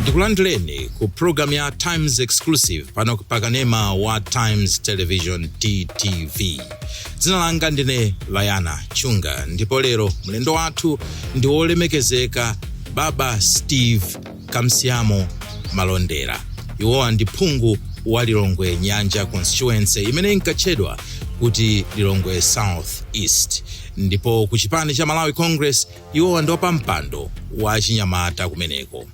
Ndikulandireni ku program ya Times Exclusive pano pakanema wa Times Television TTV. Dzina langa ndine Layana Chunga, ndipo lero mlendo wathu ndi wolemekezeka Baba Steve Kamsiamo Malondera. Iwowa ndi phungu wa Lilongwe Nyanja constituency imene inkatchedwa kuti Lilongwe South East. Ndipo ku chipani cha Malawi Congress iwowa ndi wapampando wa Chinyamata kumeneko.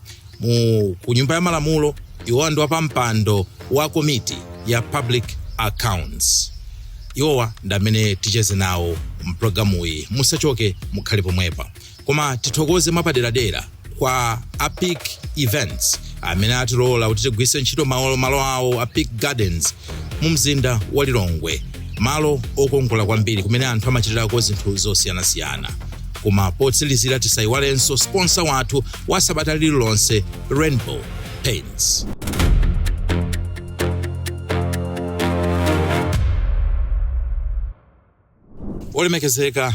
Ku nyumba ya malamulo iwowa ndi wapampando wa komiti ya Public Accounts. Iwowa ndi amene ticheze nawo mpulogalamu iyi. Musachoke, mukhale pomwepa. Koma tithokoze mwapaderadera kwa Apic Events amene atilola kuti tigwiritse ntchito malo awo Apic Gardens mu mzinda wa Lilongwe, malo okongola kwambiri kumene anthu amachitirako zinthu zosiyanasiyana. Koma potsilizira tisayiwalenso sponsor wathu wa sabata lililonse, Rainbow Paints. Olemekezeka,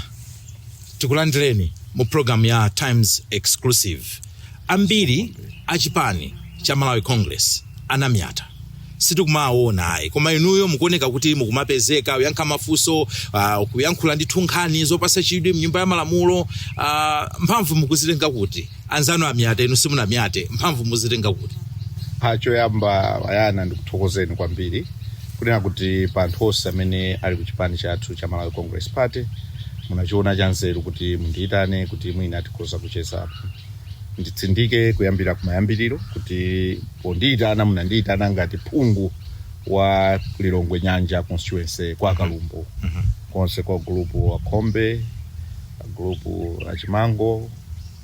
tikulandireni mu program ya Times Exclusive. Ambiri achipani cha Malawi Congress anamyata. Sitikumaona ayi, koma inuyo mukuoneka kuti mukumapezeka uyankha mafunso, kuyankhula ndi nkhani zopatsa chidwi mnyumba ya malamulo. Mphamvu mukuzitenga kuti? Anzanu amyata, inu simunamyate, mphamvu muzitenga kuti? Choyamba Layana ndikuthokozeni kwambiri kunena kuti pa anthu onse amene ali ku chipani chathu cha Malawi Congress Party munachiona chanzeru kuti mundiyitane kuti mwina tikhoza kuchezapo. Nditsindike kuyambira kumayambiriro kuti pondiyitana munandiyitana ngati phungu wa Lilongwe Nyanja constituency kwa Kalumbo. Konse kwa grupu wa Khombe, grupu la Chimango,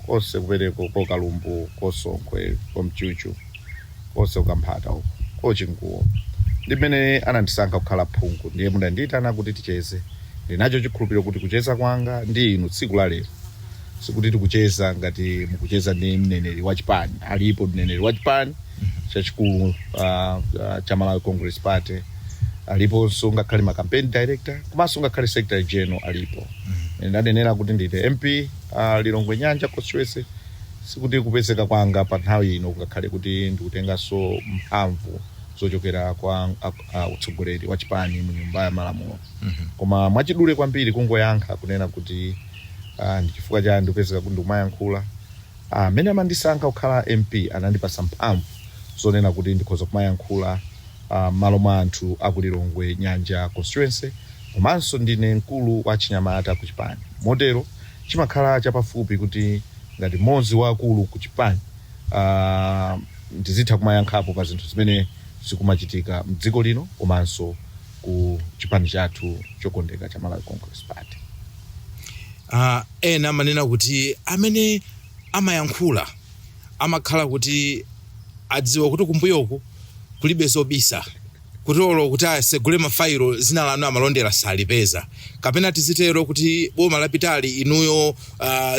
konse kupereko kwa Kalumbo, Kosonkwe, kwa Mchuchu, konse ukamphata uko, kwa Chinguo. Ndimene anandisankha kukhala phungu, ndiye munandiyitana kuti ticheze. Ndinacho chikhulupiriro kuti kucheza kwanga ndi inu tsiku la lero. Sikuti tikucheza ngati mukucheza ndi mneneri wa chipani. Alipo mneneri wa chipani chachikulu cha Malawi Congress Party. Alipo ngakhale ma campaign director, komanso ngakhale secretary general alipo. Ndanenera kuti ndine MP Lilongwe Nyanja constituency. Sikuti kupezeka kwanga pa nthawi ino ngakhale kuti ndikutenganso mphamvu zochokera kwa utsogoleri wa chipani mu nyumba ya malamulo. Koma mwachidule kwambiri kungoyankha kunena kuti ndichifukwa cha ndipezeka kuti ndikumayankhula. Amene amandisankha kukhala MP anandipasa mphamvu zonena kuti ndikhoza kumayankhula malo mwa anthu aku Lilongwe Nyanja constituency. Komanso ndine mkulu wa Chinyamata ku chipani. Motero chimakhala chapafupi kuti ngati mmodzi wa akulu ku chipani ndizitha kumayankhapo pa zinthu zimene zikumachitika mdziko lino komanso ku chipani chathu chokondeka cha Malawi Congress Party. Ena manena kuti amene amayankhula amakhala kuti adziwa kuti kumbuyoku kulibe zobisa, kutolo kuti asegule mafailo zina lanu amalondera salipeza, kapena tizitero kuti boma lapitali inuyo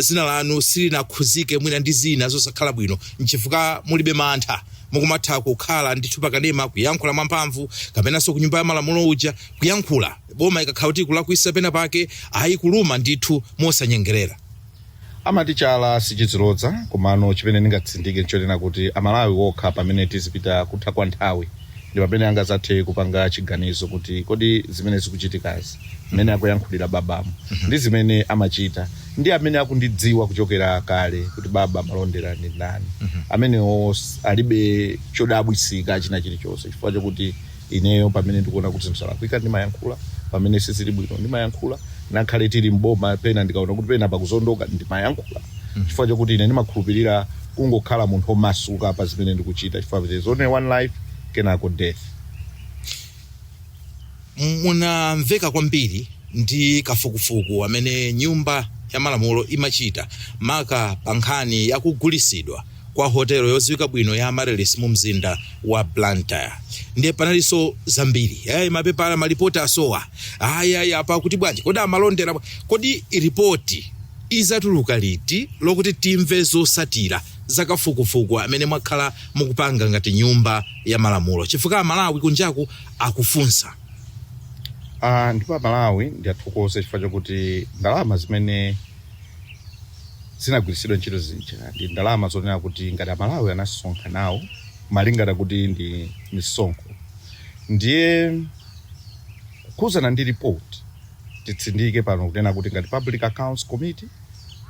zina lanu silinakhuzike mwina ndi zina zosakhala bwino nchifukwa mulibe mantha mukumatha kukhala ndithu pakanema kuyankhula mwamphamvu, kapenanso ku nyumba ya malamulo uja kuyankhula boma ikakhala kuti kulakwisa pena pake ayikuluma ndithu mosanyengerera. Amatichala sichizilodza, komano chimene ndingatsindike nchonena kuti Amalawi wokha pamene tizipita kutha kwa nthawi ndi pamene angazathe kupanga chiganizo kuti kodi zimene zikuchitikazi amene akuyankhulira babamu ndi zimene amachita ndi amene akundidziwa kuchokera kale kuti baba Malondera ndi ndani. Amene alibe chodabwisika china chilichonse chifukwa chokuti ineyo pamene ndikuona kuti msalakwika ndimayankhula, pamene sizili bwino ndimayankhula, nakhale tili mboma pena ndikaona kuti pena pakuzondoka ndimayankhula. Chifukwa chokuti ine ndimakhulupirira kungokhala munthu omasuka pa zimene ndikuchita chifukwa there's only one life, kenako death. Munamveka kwambiri ndi kafukufuku amene nyumba ya malamulo imachita maka pa nkhani yakugulisidwa kwa hotelo yodziwika bwino ya Amaryllis mu mzinda wa Blantyre. Ndiye panalinso zambiri mapepala malipoti asowa apa kuti bwanji kodi Amalondera, kodi ripoti izatuluka liti lokuti timve zosatira zakafukufuku amene mwakhala mukupanga ngati nyumba ya malamulo chifukwa Malawi kunjaku akufunsa? Ndipo Malawi ndiathokoze chifukwa chokuti ndalama zimene zinagwiritsidwa ntchito zija ndi ndalama zonena kuti ngati amalawi anasonkha nawo malingana kuti ndi misonkho. Ndiye kukhuzana ndi report titsindike pano kunena kuti ngati Public Accounts Committee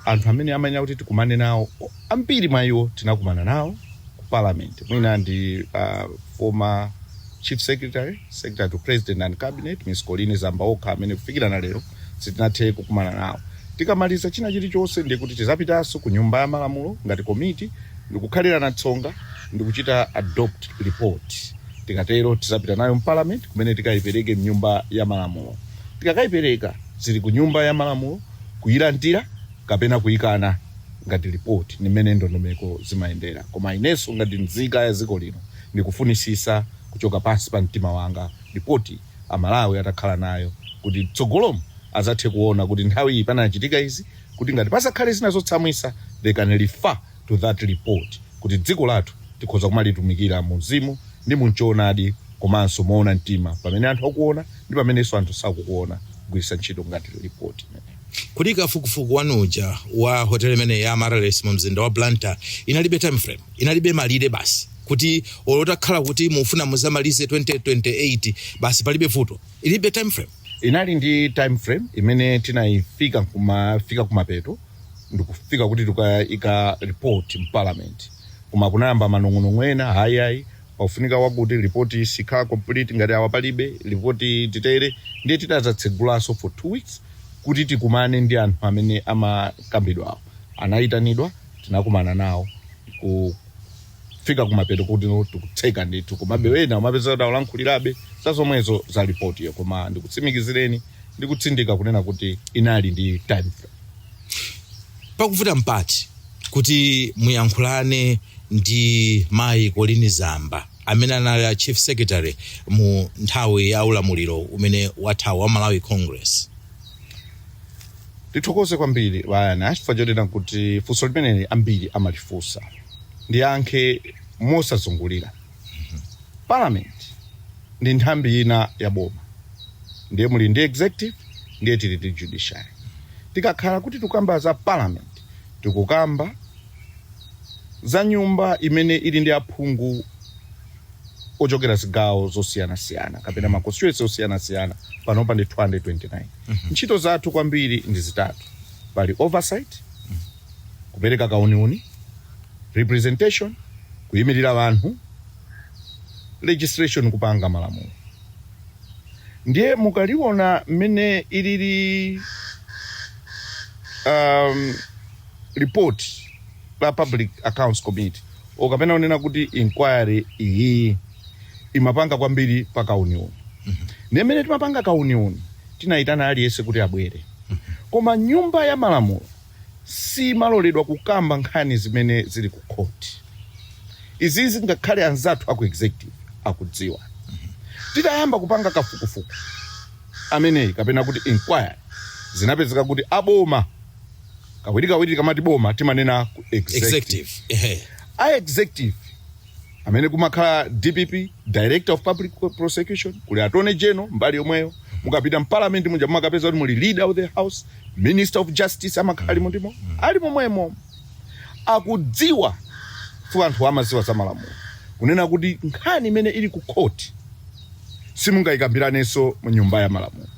anthu amene amanya kuti tikumane nawo ambiri mwa iwo tinakumana nawo ku parliament. Mwina ndi former Chief Secretary to President and Cabinet Ms. Colleen Zamba okha amene kufikira na lero sitinathe kukumana nawo. Tikamaliza china chilichonse ndiye kuti tizapitanso ku nyumba ya malamulo ngati committee ndikukhalira na tsonga ndikuchita adopt report. Tikatero tizapita nayo parliament kumene tikayipereke mnyumba ya malamulo. Tikakayipereka zili ku nyumba ya malamulo kuyilandira kapena kuyikana ngati report nimene ndondomeko zimayendera. Koma inenso ngati nzika ya dziko lino ndikufunisisa kuchoka pansi pa mtima wanga report amalawi atakhala nayo kuti tsogolomo azathe kuona kuti nthawi iyi panachitika izi, kuti ngati pasakhale zina zotsamwisa they can refer to that report kuti dziko lathu tikhoza kumalitumikira mu mzimu ndi munchoonadi komanso moona mtima pamene anthu akuona ndi pamenenso anthu sakukuona kugwiritsa ntchito ngati report imene. Kodi kafukufuku wanuja wa hotel imene ya Amarales mu mzinda wa Blantyre inalibe time frame, inalibe malire basi kuti olotakhala kuti mufuna muzamalize 2028 basi palibe vuto, ilibe time frame? Inali ndi time frame imene tinayifika kumapeto ndikufika kuti tukayika report in parliament. Koma kunayamba manong'onong'o ena hayi pafunika wakuti report isikhala complete ngati awa palibe report titere ndiye titazatsegulanso for 2 weeks kuti tikumane ndi anthu amene amakambidwa awo. Anayitanidwa tinakumana nawo kufika kumapeto kuti tikutseka ndithu komabe wena umapeza kuti alankhulirabe zazomwezo za report iyo. Koma ndikutsimikizireni ndikutsindika kunena kuti inali ndi time frame. Pakuvuta mpati kuti muyankhulane ndi Mai Colleen Zamba amene anali Chief Secretary mu nthawi ya ulamuliro umene wathawa wa Malawi Congress. Tithokoze kwambiri vayana chifukwa chonena kuti funso limeneli ambiri amalifunsa ndiyankhe mosazungulira. Parliament ndi nthambi ina ya boma, ndiye muli ndi executive ndiye tili ndi judiciary. Tikakhala kuti tukamba za parliament tikukamba za nyumba imene ili ndi aphungu ochokera zigawo zosiyanasiyana kapena ma constituency osiyana-siyana panopa ndi 229. Ntchito zathu kwambiri ndi zitatu: pali oversight, kupereka kauniuni, representation, kuyimirira vanthu, legislation, kupanga malamulo. Ndiye mukaliona mmene ilili report la Public Accounts Committee okapena unena kuti inquiry iyi imapanga kwambiri pa kauniuni. Nemene timapanga kauniuni tinayitana aliyense kuti abwere. Koma nyumba ya malamulo si maloledwa kukamba nkhani zimene zili ku court. Izizi ngakhale anzathu aku executive akudziwa. Titayamba kupanga kafukufuku ameneyi kapena kuti inquiry zinapezeka kuti aboma kawiri kamati boma timanena ku executive. Executive amene kumakhala DPP, Director of Public Prosecution, kuli Attorney General mbali yomweyo, mukapita mparliament munja mukapeza kuti muli Leader of the House, Minister of Justice amakhala ndimo ali momwemo. Akudziwa fuka anthu amaziwa za malamulo kunena kuti nkhani imene ili ku court simungayikambiraneso mu nyumba ya malamulo.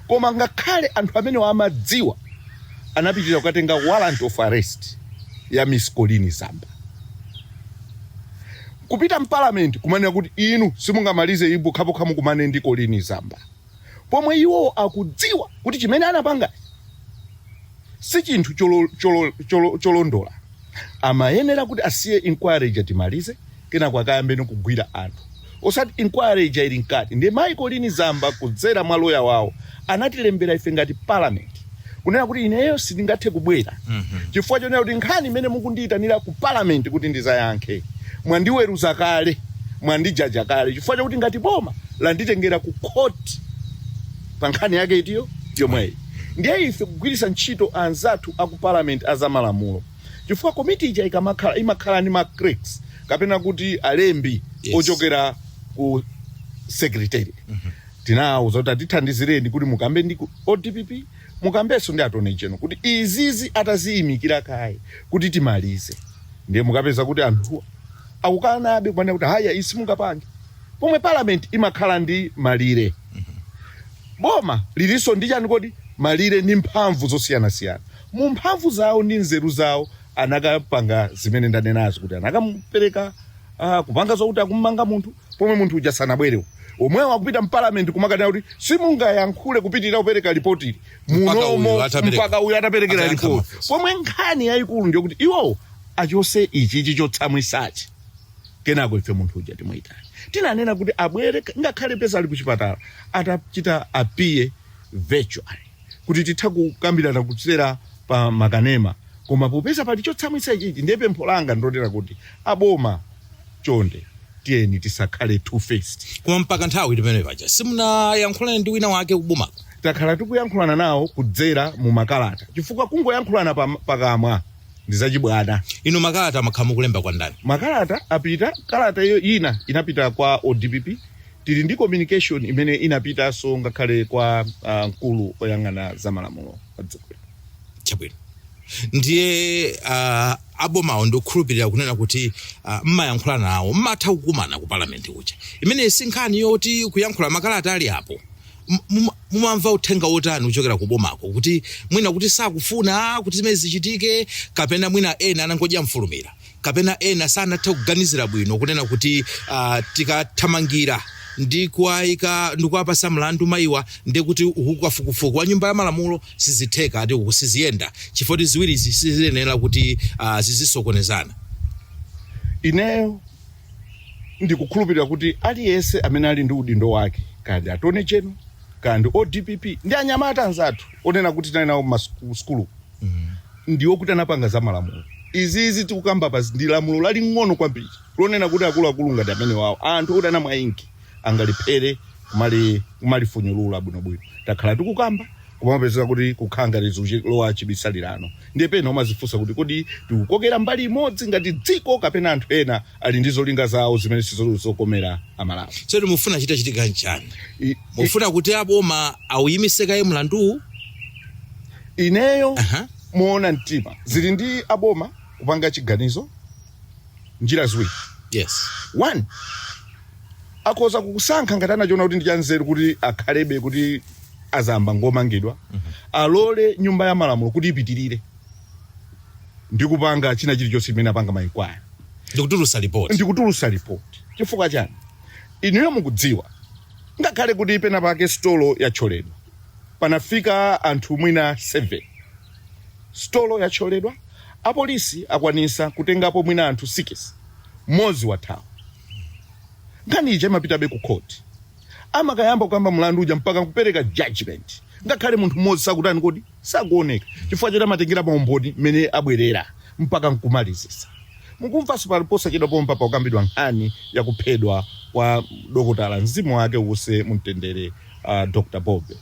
Koma ngakhale anthu amene amadziwa anapitira kukatenga warrant of arrest ya Ms. Colleen Zamba. Kupita mparliament kumanena kuti inu simungamalize ibu kapokha mukumane ndi Colleen Zamba. Pomwe iwo akudziwa kuti chimene anapanga si chinthu cholondola. Amayenera kuti asiye inquiry jatimalize kena kwakayambe kugwira anthu. Osati inquiry ili nkati. Ndiye Mai Colleen Zamba kudzera mwa lawyer wawo anatilembera ife ngati parliament kunena kuti ineyo sindingathe kubwera. Chifukwa chonena kuti nkhani imene mukundiyitanira ku parliament kuti ndizayankhe mwandiweruza kale, mwandijaja kale, chifukwa chakuti ngati boma landitengera ku court pa nkhani yake itiyo yomweyi. Ndiye ife kugwiritsa ntchito anzathu aku parliament azamalamulo. Chifukwa committee ija imakhala ni ma clerks kapena kuti alembi ochokera ku secretary. Tinawo zoti tithandizireni kuti mukambe ndi ODPP, mukambeso ndi attorney general kuti izizi ataziyimikira kaye kuti timalize, ndiye mukapeza kuti anthu akukanabe kumanena kuti haya isi mungapange, pomwe parliament imakhala ndi malire. Boma lilinso ndi chani kodi malire ndi mphamvu zosiyanasiyana. Mu mphamvu zawo ndi nzeru zawo anakapanga zimene ndanenazo kuti anakamupereka kupanga zokuti akumanga munthu pomwe munthu uja sanabwerewo. Omwewo akupita mparliament kumakana kuti simungayankhule kupitirira kupereka ripoti ili munomo mpaka uyu ataperekera ripoti. Pomwe nkhani yayikulu ndiyo kuti iwo achose ichi chotsamwisachi. Kenako ife munthu uja timuyitani. Tinanena kuti abwere ngakhale pesa ali kuchipatala atachita apiye virtually kuti titha kukambirana kutsera pa makanema, koma popeza pali chotsamwisa ichi ndiye pempho langa ndotera kuti aboma chonde tiyeni tisakhale two-faced. Koma mpaka nthawi timene paja simunayankhulane ndi wina wake kubomako? Takhala tikuyankhulana nawo kudzera mu makalata, chifukwa kungoyankhulana pakamwa ndi zachibwana. Ino makalata amakhamu kulemba kwa ndani? Makalata apita, kalata iyo ina inapita kwa ODPP, tili ndi communication imene inapita so ngakhale kwa mkulu oyang'ana za malamulo adzikwe. Chabwino. Ndiye abomawo ndokhulupirira kunena kuti mmayankhulana nawo mmatha kukumana ku parliament uja. Imene sinkhani yoti kuyankhula makalata ali apo. Mumamva uthenga wotani uchokera kubomako kuti mwina kuti sakufuna kuti zimene zichitike, kapena mwina ena anangodya mfulumira, kapena ena sanatha kuganizira bwino kunena kuti tikathamangira ndi kuayika ndikuapasa mlandu mayiwa ndi kuti ukukafukufuku wa nyumba ya malamulo sizitheka ati ukusiziyenda chifoti ziwiri zisizenera kuti zizisokonezana. Ineyo ndikukhulupirira kuti aliyense amene ali ndi udindo wake, kandi attorney general kandi ODPP ndi anyamata anzathu onena kuti tali nawo m'maskulu ndiwo kuti anapanga za malamulo. Izizi tikukamba pa ndi lamulo laling'ono kwambiri lonena kuti akuluakulu ngati amene wawo anthu kuti anamwayinki angaliphere kumalifunyulula bwinobwino. Takhala tikukamba kumapezeka kuti kukhanga lizulowa chibisalirano, ndiye pena umazifunsa kuti kodi tikukokera mbali imodzi ngati dziko kapena anthu ena ali ndi zolinga zawo zimene sizokomera amalamu. So mufuna chitika nchani? Mufuna kuti aboma awuyimiseka ye mlandu? Ineyo muona mtima zili ndi aboma kupanga chiganizo njira ziwiri. Yes. One, akhoza kukusankha ngati anachiona kuti ndi chanzeru kuti akhalebe kuti azamba ngomangidwa, alole nyumba ya malamulo kuti ipitirire ndi kupanga china chilichonse chimene apanga mayikwaya. Ndikutulusa report. Chifukwa chani? Inuyo mukudziwa ngakhale kuti pena pake stolo yacholedwa panafika anthu mwina 7. Stolo yacholedwa, apolisi akwanisa kutengapo mwina anthu 6, mmodzi wathawa. Ngani ije mapitabe ku court, amakayamba kukamba mlandu uja mpaka kupereka judgment, ngakhale munthu mmodzi sakutani kodi sakuoneka chifukwa choti amatengera pa umboni mmene abwerera mpaka nkumalizisa. Mukumva paliposa chedwa pompa pa kukambidwa nkhani ya kuphedwa kwa dokotala mzimu wake uwuse mumtendere Dr. Bobe.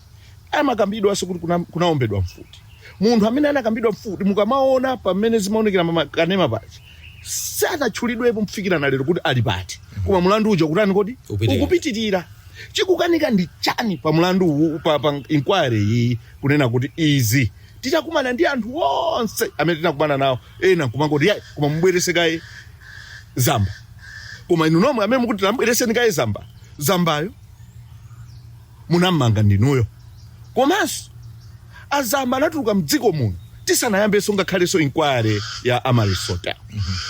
Amakambidwa kuti kunaombedwa mfuti. Munthu amene anakambidwa mfuti mukamaona pamene zimaonekera makanema pachi sanatchulidwepo mfikira na lero kuti ali pati. Koma mlandu uja kutani kodi ukupitirira. Chikukanika ndi chani pa mlandu pa inquiry iyi kunena kuti izi titakumana ndi anthu onse amene tinakumana nawo ena kumangoti yayi koma mubwerese kaye Zamba. Koma inu nomwe amene mukuti tambwereseni kaye Zambayo munamanga ndinuyo. Komanso azamba anatuluka mdziko muno tisanayambeso ngakhaleso inquiry ya Amarisota.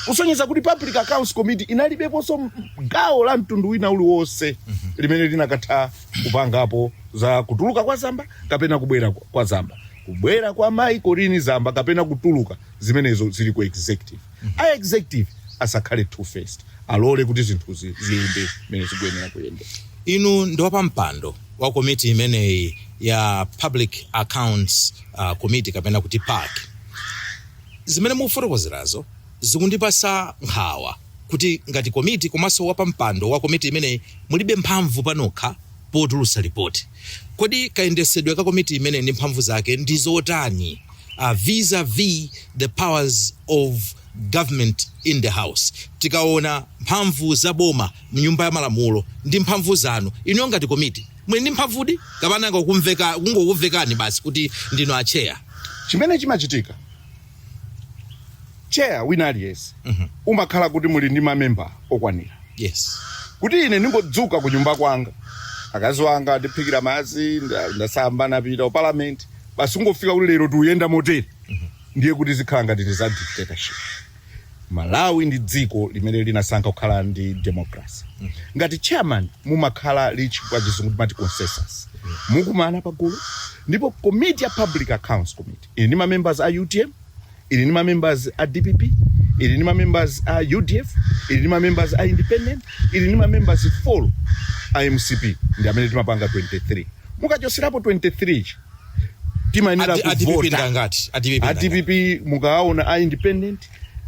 Kusonyeza kuti Public Accounts Committee inalibeponso gawo la mtundu wina uliwonse limene linakatha kupangapo za kutuluka kwa Zamba kapena kubwera kwa Zamba. Kubwera kwa Mai Corini Zamba kapena kutuluka zimenezo zili ku executive. Executive asakhale two-faced. Alole kuti zinthu ziyende mene zikuyenera kuyenda. Inu ndopa mpando wa komiti imeneyi ya Public Accounts Committee kapena kuti PAC. Zimene mufotokozerazo zikundipasa nkhawa kuti ngati komiti komanso wapa mpando wa komiti imeneyi mulibe mphamvu panokha potulusa ripoti. Kodi kayendesedwe ka komiti imene ndi mphamvu zake ndi zotani vis-a-vis the powers of government in the house? Tikaona mphamvu za boma mnyumba ya malamulo ndi mphamvu zanu inu ngati komiti mwe ndi mphamvudi kapena kungokumvekani basi kuti ndino acheya chimene chimachitika chair wina aliyense umakhala kuti muli ndi mamemba okwanira. Yes. Kuti ine ningodzuka ku nyumba kwanga akazi wanga ndiphikira madzi ndasamba napita ku parliament basi ungofika kuti lero tuyenda motere ndiye kuti zikhala ngati za dictatorship. Malawi ndi dziko limene linasankha kukhala ndi democracy. Ngati chairman mumakhala lichi kwa chizungu timati consensus. Mukumana pagulu ndipo committee ya public accounts committee ili ndi members a UTM, ili ndi members a DPP, ili ndi members a UDF, ili ndi members a independent, ili ndi members 4 a MCP ndi amene timapanga 23. Mukachoserapo 23 timayenera kuvota. DPP mukaona a independent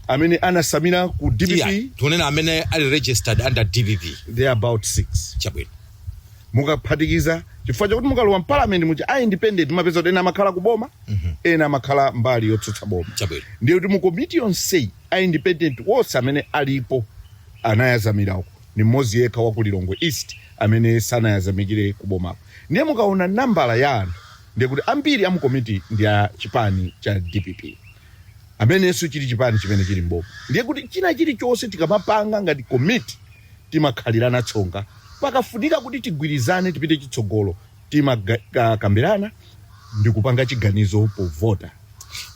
amene anasamira ku DPP tunena amene ali registered under DPP they are about 6. Chabwino. Mukaphatikiza chifukwa chakuti mukalowa mpalament muja a independent mapeza kuti ena amakhala kuboma ena amakhala mbali yotsutsa boma. Chabwino. Ndiye kuti mu committee yonse a independent wonse amene alipo anayazamira uko ni mmodzi yekha wa ku Lilongwe East amene sanayazamikire kubomapo. Ndiye mukaona nambala ya anthu ndiye kuti ambiri amu committee ndi a chipani cha DPP amenenso chili chipani chimene chili mboma. Ndiye kuti china chilichonse tikamapanga ngati committee timakhalirana tsonga pakafunika kuti tigwirizane tipite chitsogolo timakambirana ndi kupanga chiganizo povota.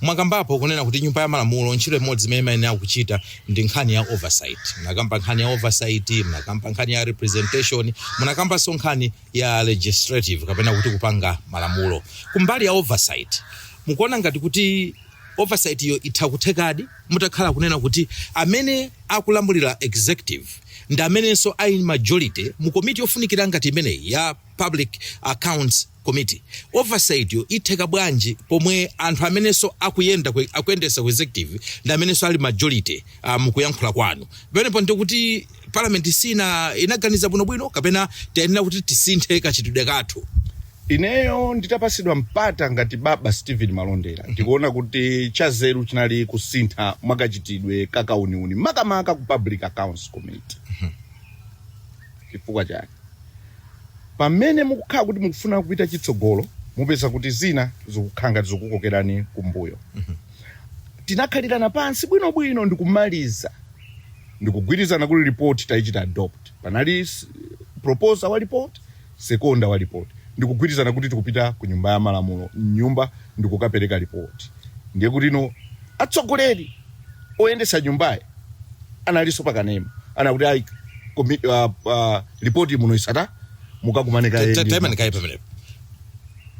Mwakambapo kunena kuti nyumba ya malamulo ntchito imodzi imene imayenera kuchita ndi nkhani ya oversight. Mnakamba nkhani ya oversight, mnakamba nkhani ya representation, mnakambanso nkhani ya legislative kapena kuti kupanga malamulo. Kumbali ya oversight mukuona ngati kuti oversight yo itakuthekadi mutakhala kunena kuti amene akulamulira executive ndi amenenso ali majority mu committee yofunikira ngati imene ya public accounts committee. Oversight yo itheka bwanji pomwe anthu amenenso akuyendesa ku executive ndi amenenso ali majority mukuyankhula kwanu. Pamenepo ndi kuti parliament sina inaganiza bwinobwino kapena tiyenera kuti tisinthe kachitidwe kathu. Ineyo nditapasidwa mpata ngati baba Stephen Malondera ndikuona kuti chazeru chinali kusintha mwakachitidwe kakauniuni makamaka ku public accounts committee. Chifukwa chake pamene mukukhala kuti mukufuna kupita chitsogolo mupeza kuti zina zikukhanga zikukokerani kumbuyo. Tinakhalirana pansi bwinobwino ndikumaliza ndikugwirizana kuti report taichita adopt. Panali proposal wa report, seconda wa report. Ndikugwirizana kuti tikupita ku nyumba ya malamulo nyumba ndikukapereka report. Ndiye kuti no atsogoleri oyendesa nyumbaye analiso pakanema anakuti ai report muno isata mukakumaneka pamene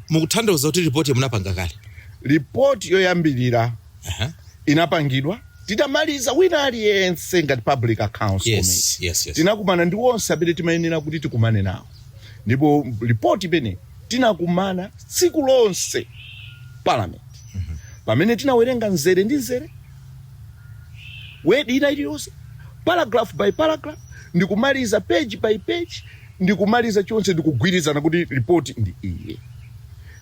mukutanthauza kuti report munapanga kale. Report yoyambirira inapangidwa titamaliza wina aliyense ngati public accounts committee. Yes. Tinakumana ndi wonse amene timayenera kuti tikumane nawo. Ndipo report imene tinakumana tsiku lonse parliament. Pamene tinawerenga nzere ndi nzere word ina iliyonse paragraph by paragraph ndikumaliza page by page ndikumaliza chonse ndikugwirizana kuti report ndi iye.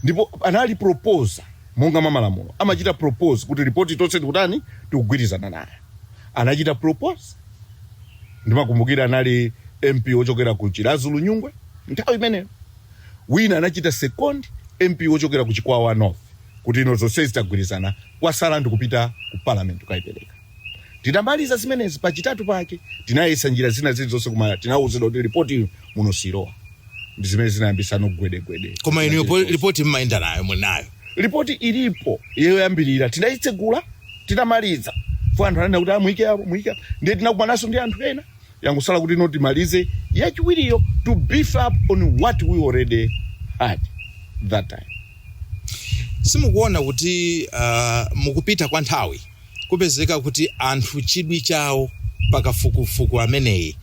Ndipo anali propose monga mamalamulo amachita propose kuti report tonse ndikutani tikugwirizana naye. Anachita propose ndimakumbukira anali MP ochokera ku Chirazulu Nyungwe nthawi imeneyo. Wina anachita second MP ochokera ku Chikwawa North kuti ino zonse zitagwirizana kwasala ndikupita ku parliament kukayipereka. Tinamaliza zimenezi pachitatu pake tinayesa njira zina zilizonse kumala tinawuzidwa kuti report iyo muno sirowa. Ndi zimene zinayambisana kugwedegwede. Koma ino report mmaenda nayo munayo. Report ilipo yoyambirira tinayitsegula tinamaliza. Fo anthu anena kuti amuyike ndiye tinakumanaso ndi anthu ena yankusala kuti ino timalize yachiwiriyo to beef up on what we already had that time. Simukuona kuti mukupita kwa nthawi kupezeka kuti anthu chidwi chawo pakafukufuku ameneyi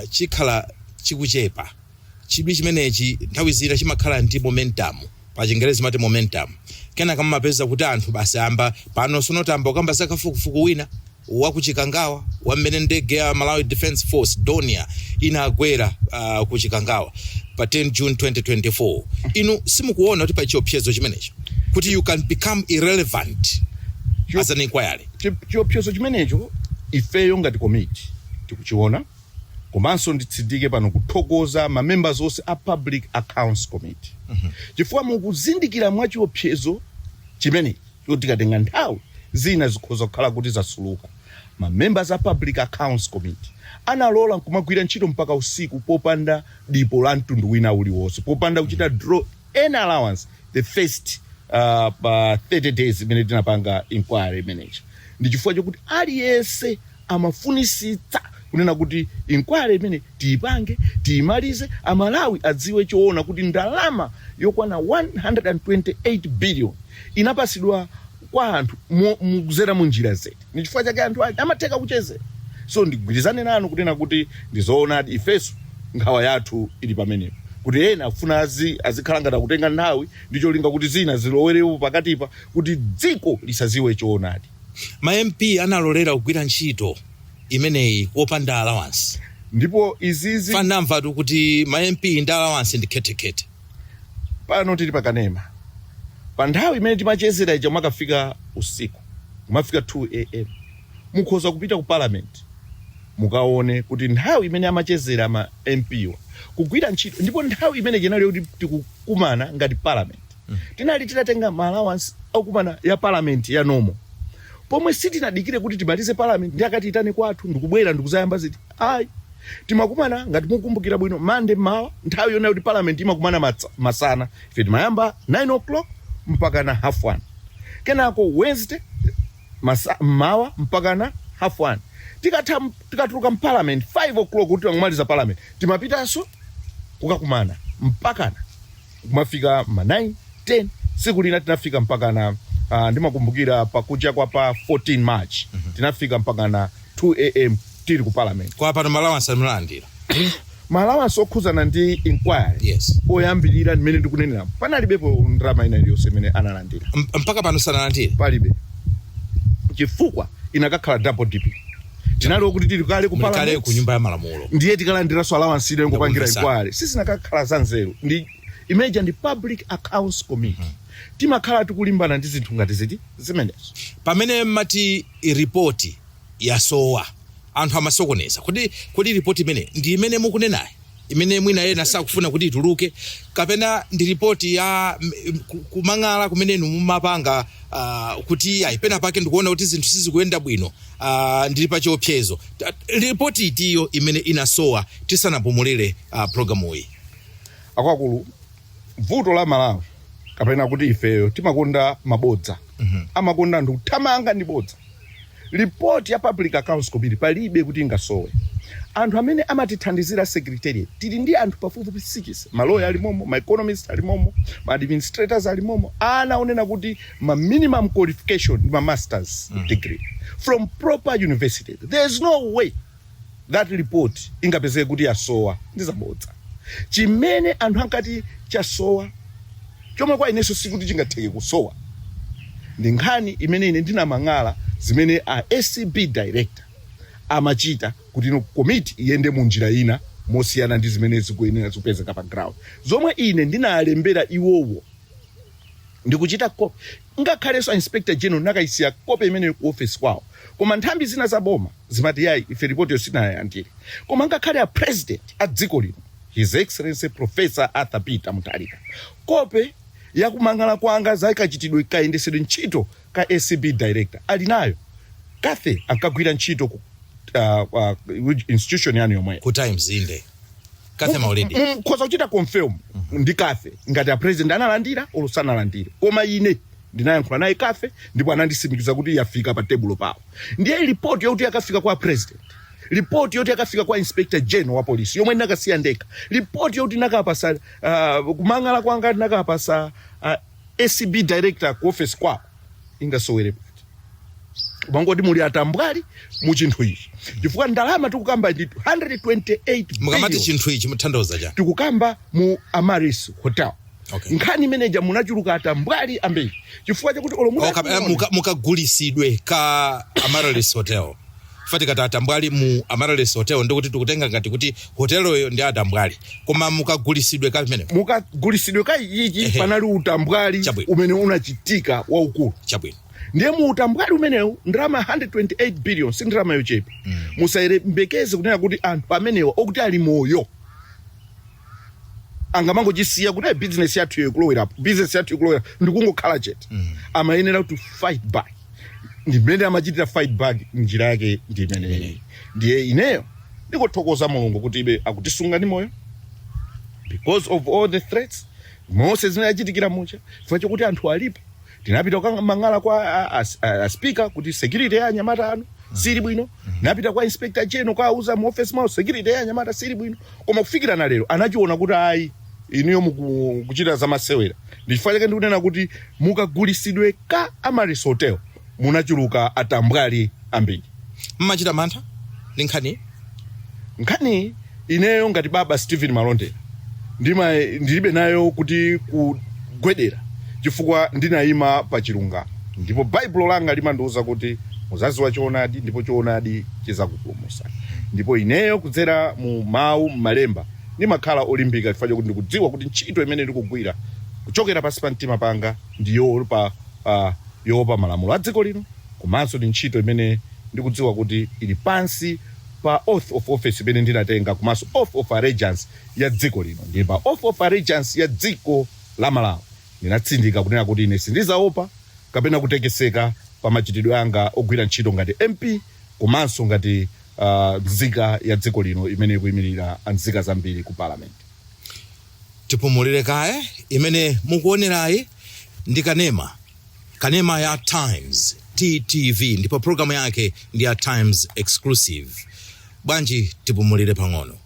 chikhala chikuchepa. Chidwi chimenechi nthawi zina chimakhala ndi momentum, pa Chingerezi mati momentum. Kena kama mapeza kuti anthu basi amba pano sonotamba ukamba sakafukufuku wina wakuchikangawa wamene ndege ya Malawi Defense Force Donia inagwera kuchikangawa pa 10 June 2024. Inu simukuona kuti pa chiopsezo chimenecho kuti you can become irrelevant as an inquiry. Chiopsezo chimenecho ifeyo ngati committee tikuchiona komanso nditsindike pano kuthokoza ma members onse a Public Accounts Committee chifukwa mukuzindikira mwachiopsezo chimene tikatenga nthawi zina zikhoza kukhala kuti zasuluka. Ma members a Public Accounts Committee analola nkumagwira ntchito mpaka usiku popanda dipo la mtundu wina uliwonse, popanda kuchita draw any allowance the first 30 days imene tinapanga inquiry manager. Ndi chifukwa chokuti aliyense amafunisitsa kunena kuti inquiry imene tiyipange tiyimalize, amalawi adziwe choona kuti ndalama yokwana 128 billion inapasidwa kwa anthu mukuzera munjira zedi. Ndi chifukwa chake anthu amatheka kuchezera. So ndigwirizane nanu kunena kuti ndizoonadi ifeso nkhawa yathu ili pamenepo, kuti ena afuna azikhala ngati akutenga nthawi ndicho linga kuti zina zilowerepo pakatipa kuti dziko lisaziwe choonadi. Ma MP analolera kugwira ntchito imeneyi wopanda allowance, ndipo izizi fanamva kuti ma MP ndi allowance ndi khetekhete. Pano tili pakanema pa nthawi imene timachezera ija makafika usiku, mafika 2 AM mukhoza kupita ku parliament mukaone kuti nthawi imene amachezera ma MP kugwira ntchito, ndipo nthawi imene jenali kuti tikukumana ngati parliament tinali titatenga ma allowance akukumana ya parliament ya nomo, pomwe sitinadikire kuti timalize parliament ndi akati itane kwathu ndikubwera ndikuzayamba ziti ayi timakumana ngati mukumbukira bwino Monday mawa, nthawi yona kuti parliament imakumana masana, ife timayamba 9 o'clock mpaka na 1:30, kenako Wednesday mawa mpaka na 1:30, tikatuluka parliament 5 o'clock kuti tangumaliza parliament timapitanso kukakumana mpaka kumafika ma 9 10, siku lina tinafika mpaka na ndimakumbukira pakuja kwa pa 14 March tinafika mpaka na 2 AM tili ku parliament. Kwa pano malawansa mlandira malawansa okhuzana ndi inquiry, yes, oyambirira mmene ndikunenera panalibepo ndrama ina iliyonse imene analandira mpaka pano sanalandire palibe, chifukwa inakakhala double dipping. Tinali kuti tili kale ku parliament ku nyumba ya malamulo ndiye tikalandiranso allowance ile ngopangira inquiry, sisi nakakhala zanzeru ndi imagine ndi Public Accounts Committee timakhala tikulimbana ndi zinthu ngati ziti zimenezo. Pamene mati report yasowa anthu amasokoneza kuti report imene ndi imene mukunenayi imene mwina yena sakufuna kuti ituluke, kapena ndi report ya kumangala kumenenu mumapanga kuti ayipena pake ndikuona kuti zinthu sizikuyenda bwino, ndili pa chiopsezo. Report itiyo imene inasowa tisanapumulire programu iyi. Akwankulu vuto la Malawi kapena kuti ifeyo timakonda mabodza, amakonda anthu kuthamanga ndi bodza. Report ya Public Accounts Committee palibe kuti ingasowe. Anthu amene amatithandizira secretariat tili ndi anthu pafupifupi 6, maloya alimomo, ma economists alimomo, ma administrators alimomo, anaonena kuti ma minimum qualification ndi ma masters degree from proper university. There is no way that report ingapezeke kuti yasowa ndi zabodza. Chimene anthu ankati chasowa chomwe kwa ineso sikuti chingatheke kusowa ndi nkhani imene ine ndinamangala zimene a SCB director amachita kuti ino committee iyende munjira ina mosiyana ndi zimene zikuyenera zipezeka pa ground, zomwe ine ndinalembera iwowo ndikuchita kopi. Ngakhalenso inspector general nakayisiya kopi imene ku office kwawo, koma nthambi zina zaboma zimati yayi ife report yosinalandire. Koma ngakhale a president a dziko lino His Excellency Professor Arthur Peter Mutharika kope yakumangala kwanga zakachitidwe kayendesedwe ntchito ka SCB director ali nayo. Kathe akagwira ntchito ku institution yani yomwe ku Times inde Kathe Maulidi khoza kuchita confirm ndi Kathe ngati a president analandira olusana landire, koma ine ndinayankhula naye Kathe ndipo anandisimikiza kuti yafika pa table pawo. Ndiye report yoti yakafika kwa president, report yoti yakafika kwa inspector general wa police yomwe nakasiya ndeka, report yoti nakapasa kumangala kwanga nakapasa SCB director ku office kwawo ingasowere bangoti muli atambwali mu chinthu ichi chifukwa ndalama tikukamba ndi 128 billion. mukamati chinthu ichi muthandoza ja tikukamba mu Amaris Hotel. Okay. Nkhani manager munachuluka atambwali ambiri chifukwa chakuti mukagulisidwe ka Amaris Hotel. Fati kata atambwali mu Amaris Hotel ndikuti tikutenga ngati kuti hotelo yo ndi atambwali, koma mukagulisidwe ka pamene mukagulisidwe ka ichi panali utambwali umene unachitika waukulu chabwino. ndiye muutambwali umenewu ndalama 128 billion si ndalama yochepa. Musayembekeze kunena kuti anthu amenewa okuti ali moyo angamangojisiya kuti business yathu ikulowerapo, business yathu ikulowera ndikungokhala chete. Amayenera to fight back. Ndimene amachitira fight back njira yake ndi imeneyi. Ndiye ineyo ndikuthokoza Mulungu kuti ibe akutisunga ndi moyo because of all the threats mose zinachitikira mucha chifukwa chokuti anthu alipo. Tinapita kukamang'ala kwa speaker kuti security ya Anyamata anu siri bwino. Napita kwa inspector general kwa auza mu office mao security ya Anyamata siri bwino. Koma kufikira na lero anachiona kuti ayi iniyo mukuchita za masewera. Ndichifukwa chake ndikunena kuti mukagulisidwe ka Amaris Hotel munachuluka atambwali ambiri. Mmachita mantha ndi nkhani ineyo ngati baba Stephen Malondera ndilibe nayo kuti kugwedera chifukwa ndinayima pa chilungamo, ndipo Bible langa limandiuza kuti muzaziwa choonadi ndipo choonadi chizakupulumutsa. Ndipo ineyo kudzera mu mawu m'malemba ndimakhala olimbika chifukwa chokuti ndikudziwa kuti ntchito imene ndikugwira kuchokera pansi pa mtima panga ndiyo yopa malamulo a dziko lino, komanso ndi ntchito imene ndikudziwa kuti ili pansi pa oath of office imene ndinatenga, komanso oath of allegiance ya dziko lino. Ndi pa oath of allegiance ya dziko la Malawi ndinatsindika kunena kuti ine sindizaopa kapena kutekeseka pa machitidwe anga ogwira ntchito ngati MP komanso ngati nzika ya dziko lino imene ikuyimirira anzika zambiri ku parliament. Tipumulire kaye imene mukuonerayi ndi kanema ya Times TTV, ndipo programu yake ndi ya Times Exclusive. Bwanji tipumulire pang'ono.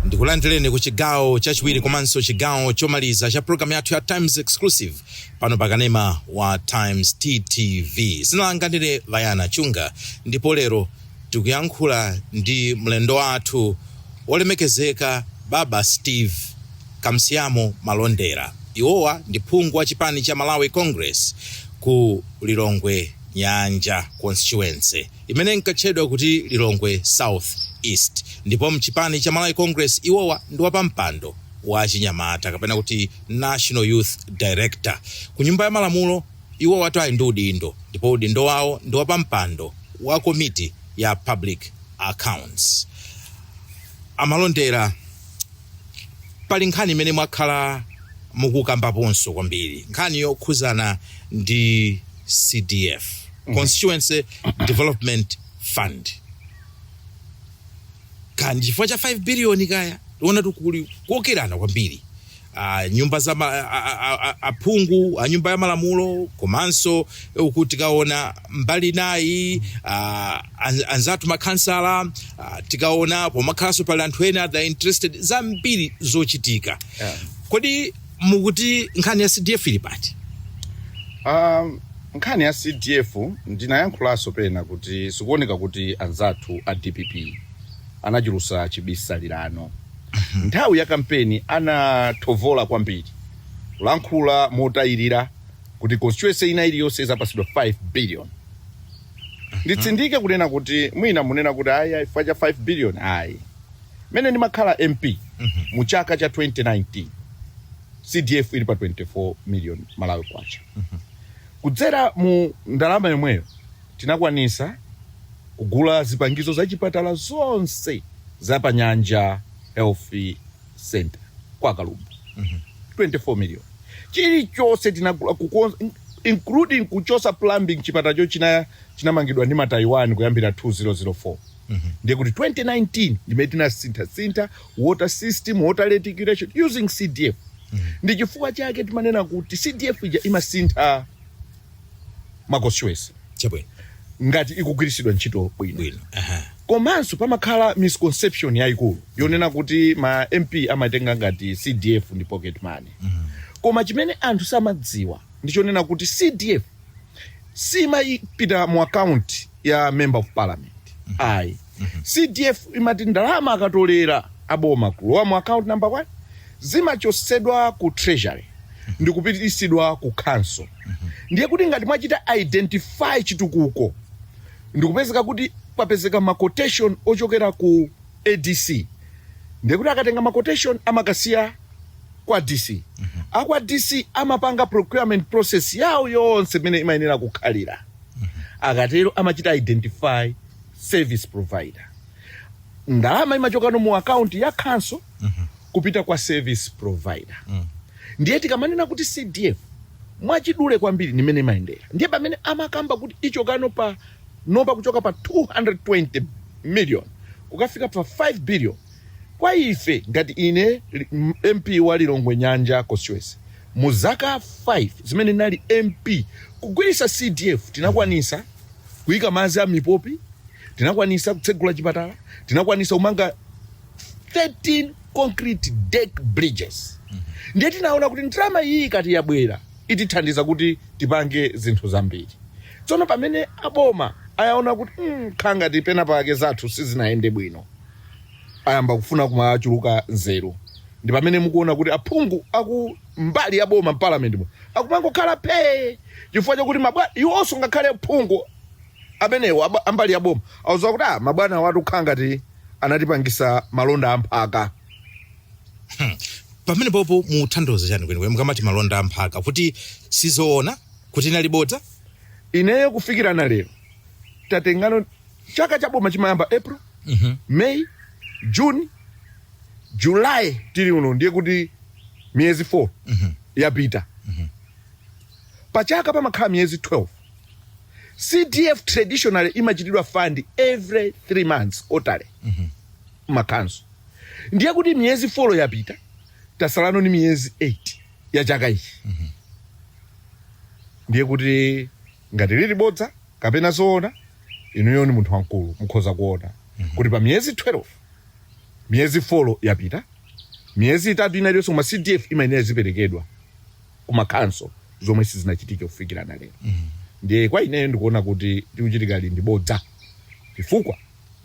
Ndikulandireni ku chigawo chachiwiri komanso chigawo chomaliza cha programu yathu ya Times Exclusive pano pakanema wa Times TTV. Sinalanga ndine Vayana Chunga, ndipo lero tikuyankhula ndi mlendo wathu olemekezeka Baba Steve Kamsiamo Malondera. Iwowa ndi phungu wa chipani cha Malawi Congress ku Lilongwe Nyanja constituency imene inkatchedwa kuti Lilongwe South East. Ndipo mchipani cha Malawi Congress iwowa ndi wapampando wa Chinyamata kapena kuti National Youth Director. Ku nyumba ya malamulo iwowa ali ndi udindo, ndipo udindo wawo ndi wapampando wa komiti ya Public Accounts. Amalondera, pali nkhani imene mwakhala mukukambaponso kwambiri, nkhani yokhuzana ndi CDF, Constituency Development Fund. Kandi chifukwa cha 5 billion kaya tiona tukuli kuokerana kwambiri. Nyumba za aphungu a nyumba ya malamulo komanso ukuti kaona mbali nayi anzatu makhansala tikaona pomakhalanso pali anthu ena that interested zambiri zochitika. Kodi mukuti nkhani ya CDF ili pati? Nkhani ya CDF ndinayankhulanso pena kuti sikuoneka kuti anzathu a DPP anachulusa chibisalirano. Nthawi ya kampeni anathovola kwambiri kulankhula motayirira kuti constituency ina iliyonse izapasidwa 5 billion. Nditsindike kunena kuti mwina munena kuti ayi ifaja 5 billion ayi. Mene ndimakhala MP mu chaka cha 2019 CDF ili pa 24 million Malawi kwacha. Kudzera mu ndalama yomweyo tinakwanisa kugula zipangizo za chipatala zonse za pa Nyanja Health Center kwa Kalumbu. 24 million. Chilichonse tinagula including kuchosa plumbing chipatala chinamangidwa ndi Taiwan kuyambira 2004. Ndiye kuti 2019 ndimetina sinta water system, water reticulation using CDF. Ndi chifukwa chake timanena kuti CDF ija imasintha maconstituency chabwino ngati ikugwirisidwa ntchito bwino. Komanso pamakhala misconception yayikulu yonena kuti ma MP amatenga ngati CDF ndi pocket money. Koma chimene anthu samadziwa ndichonena kuti CDF simayipita mu account ya member of parliament. Ayi. CDF imati ndalama akatolera aboma kulowa mu account number 1 zimachosedwa ku treasury ndi kupitisidwa ku council. Ndiye kuti ngati mwachita identify chitukuko ndikupezeka kuti papezeka ma quotation ochokera ku ADC ndekuti akatenga ma quotation amakasiya kwa DC akwa DC amapanga procurement process yawo yonse imene imayenera kukhalira akatero amachita identify service provider ndalama imachokano mu account ya council kupita kwa service provider ndiye tikamanena kuti CDF mwachidule kwambiri nimene imayendera ndiye pamene amakamba kuti ichokano pa nopa kuchoka pa 220 million kukafika pa 5 billion kwa ife ngati ine MP wa Lilongwe Nyanja constituency mu zaka 5 zimene nali MP kugwirisa CDF tinakwanisa kuyika madzi a mipopi tinakwanisa kutsegula chipatala tinakwanisa kumanga 13 concrete deck bridges ndiye tinaona kuti ndalama iyi kati yabwera itithandiza kuti tipange zinthu zambiri tsono pamene aboma ayaona kuti khangati pena pake zathu sizinaende bwino ayamba kufuna kumachuluka nzeru ndi pamene mukuona kuti aphungu aku mbali ya boma parliament akumangokhala phe chifukwa chakuti mabwana iwonso ngakhale phungu amenewo ambali ya boma auza kuti mabwana watu khangati anatipangisa malonda amphaka pamene popo muthandoza chani kwenikweni mukamati malonda amphaka kuti sizoona kuti inalibodza ineyo kufikirana lero tatengano chaka cha boma chimayamba April May June July tili uno ndiye kuti miyezi 4 yapita pachaka pamakhala miyezi 12 CDF traditionally imachitidwa fund every 3 months otale makanso ndiye kuti miyezi 4 yapita tasalano ni miyezi 8 ya chaka ichi ndiye kuti ngati lili bodza kapena zoona inuyo ni munthu wankulu mukhoza kuona kuti pa miyezi 12 miyezi 4 yapita miyezi 3 inaliyonso ma CDF imayenera ziperekedwa kuma council zomwe sizinachitike kufikirana lero ndiye kwa ineyo ndikuona kuti tikuchitika lindi bodza chifukwa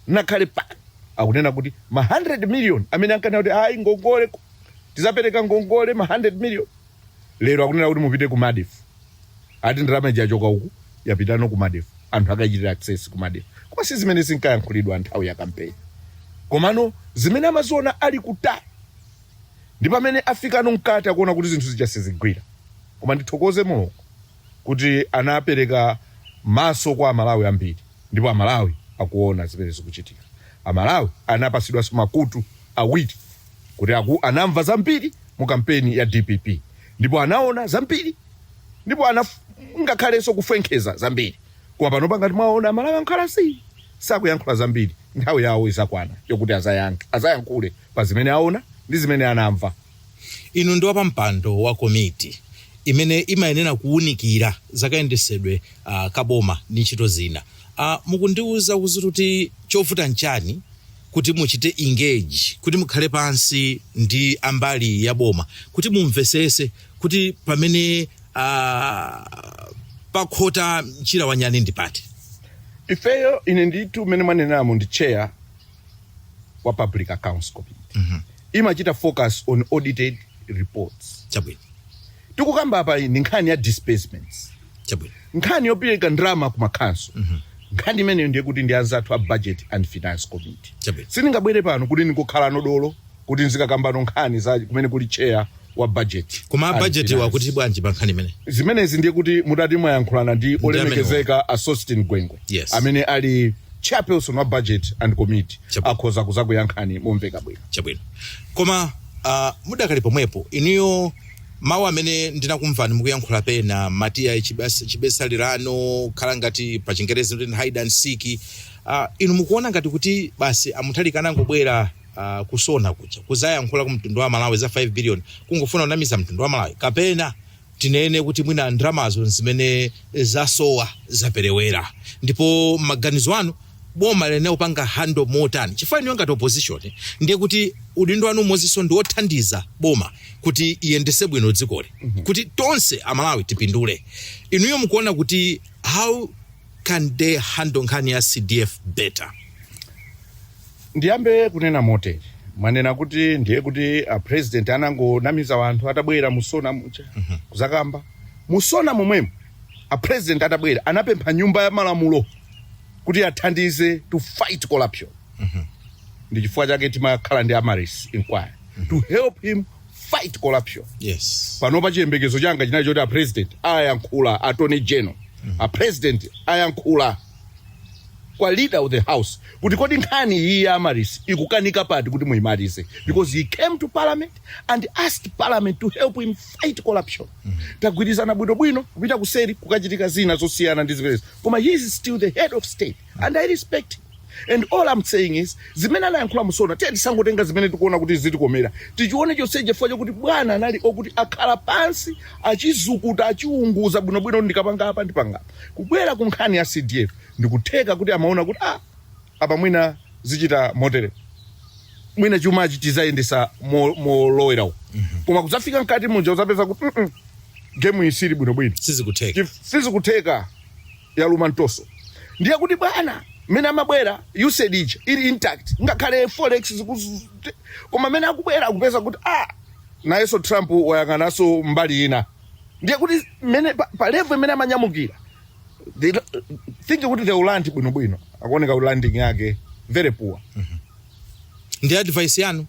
nakhale pa akunena kuti ma 100 million amene ankanena kuti ayi ngongole tizapereka ngongole ma 100 million lero akunena kuti mupite ku Madef ati ndalama yachoka uku yapitano ku Madef anthu akachitira access ku Madef koma si zimene zinkayankhulidwa nthawi ya campaign komano zimene amaziona ali kutali ndi pamene afikano mkati akuona kuti zinthu zichasizigwira koma ndithokoze Mulungu kuti anapereka maso kwa Amalawi ambiri ndipo Amalawi akuona zimene zikuchitika Amalawi anapasidwa makutu awiri kuti anamva zambiri mu kampeni ya DPP ndipo anaona zambiri ndipo ngakhalenso kufenkeza zambiri koma pano pangati mwaona Amalawi ankhalasi sakuyankhula zambiri nthawi yawo izakwana yokuti azayankhule pa zimene aona ndi zimene anamva inu ndi wapampando wa komiti imene imayenera kuwunikira zakayendesedwe kaboma ndi ntchito zina mukundiuza kuti chovuta nchani kuti muchite engage kuti mukhale pansi ndi ambali ya boma kuti mumvesese kuti pamene pakhota mchira wanyani ndipati ifeyo ine ndithu mmene mwanenamo ndi chair wa Public Accounts Committee imachita focus on audited reports chabwino tikukamba apa ndi nkhani ya disbursements chabwino nkhani yopereka ndrama ku makanso nkhani imeneyo ndiye kuti ndi anzathu a Budget and Finance Committee chabwino sindingabwere pano kuti ndikukhala nodolo kuti nzikakambano nkhani za kumene kuli chair wa budget koma budget wakuti bwanji pa nkhani imene zimenezi ndiye kuti mutati mwayankhulana ndi olemekezeka a Sostin Gwengwe amene ali chairperson wa Budget and Committee akhoza kuzakuyankhani momveka bwino chabwino koma mudakali pomwepo iniyo mawu amene ndinakumvani mukuyankhula pena Matiya chibesalirano khala ngati pa Chingerezi ndi hide and seek inu mukuona ngati kuti basi amuthalikana ngobwera kusona kuja kuzayankhula ku mtundu wa Malawi za 5 billion kungofuna unamiza mtundu wa Malawi kapena tinene kuti mwina ndramazo zimene zasowa zaperewera ndipo maganizo anu boma lene upanga handle motani chifani ngati opposition ndiye kuti udindo wanu moziso ndi othandiza boma kuti iyendese bwino dzikole kuti tonse Amalawi tipindule inuyo mukuona kuti how can they handle nkhani ya CDF better ndiyambe kunena motere manena kuti ndiye kuti president anangonamiza wanthu atabwera musona mucha kuzakamba musona momwemo president atabwera anapempha nyumba ya malamulo kuti athandize to fight corruption. Ndi chifukwa chake timakhala ndi Amaris inquiry to help him fight corruption. Yes. Panopa chiyembekezo changa chinali choti a president ayankhula, attorney general, a president ayankhula kwa leader of the house kuti kodi nkhani iyi ya Amaris ikukanika pati kuti muimalize, because he came to parliament and asked parliament to help him fight corruption. Tagwirizana bwino kupita kuseri kukachitika zina zosiyana ndi zimenezi, koma he is still the head of state and I respect him. And all I'm saying is zimene anayankhula musona tiye tisangotenga zimene tikuona kuti zitikomera, tichione chonseje fo kuti bwana anali okuti akhala pansi achizukuta achiunguza bwinobwino ndikapanga apa ndipangapa kubwera ku nkhani ya CDF ndikutheka kuti amaona kuti apa mwina zichita motere, mwina chumachi tizayendesa molowerawo. Koma kudzafika mkati munja uzapeza kuti game isiri bwinobwino, sizikutheka ya lumantoso. Ndiye kuti bwana mena amabwera usage ija ili intact ngakhale forex koma mena akubwera akupeza kuti nayeso Trump wayanganaso mbali ina. Ndiye kuti mene pa level mene amanyamukira think kuti the Ulanti bwinobwino akuoneka landing yake very poor. Ndi advice yanu?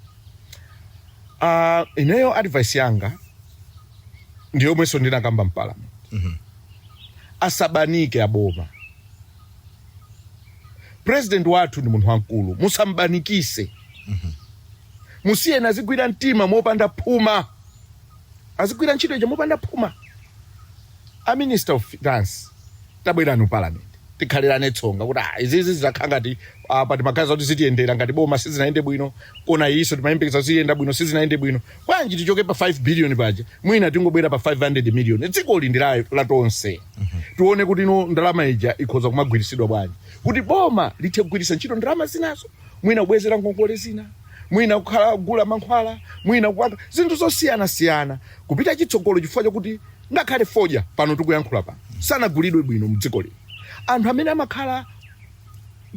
Ineyo advice yanga ndiyo mweso ndinakamba mpalament. Asabanike aboma. President watu ni munthu wankulu, musambanikise. Musiye nazigwira mtima mopanda phuma. Azigwira ntchito ija mopanda phuma. A minister of finance tabwera mu parliament tikhalirane tsonga kuti izizi zizakhala ngati pati magazi kuti zitiyendera ngati boma sizinaende bwino, kona iso timayembekeza ziyenda bwino sizinaende bwino. Kwanji tichoke pa 5 billion paja, mwina tingobwera pa 500 million. Dziko lindi la tonse. Tuone kuti no ndalama ija ikhoza kumagwirisidwa bwanji, kuti boma lithe kugwirisa ntchito ndalama zinazo, mwina kubwezera ngongole zina, mwina kukhala gula mankhwala, mwina kupanga zinthu zosiyana kupita chitsogolo chifukwa chokuti ngakhale foja pano tikuyankhula pano sanagulidwe bwino mdziko lino. Anthu amene amakhala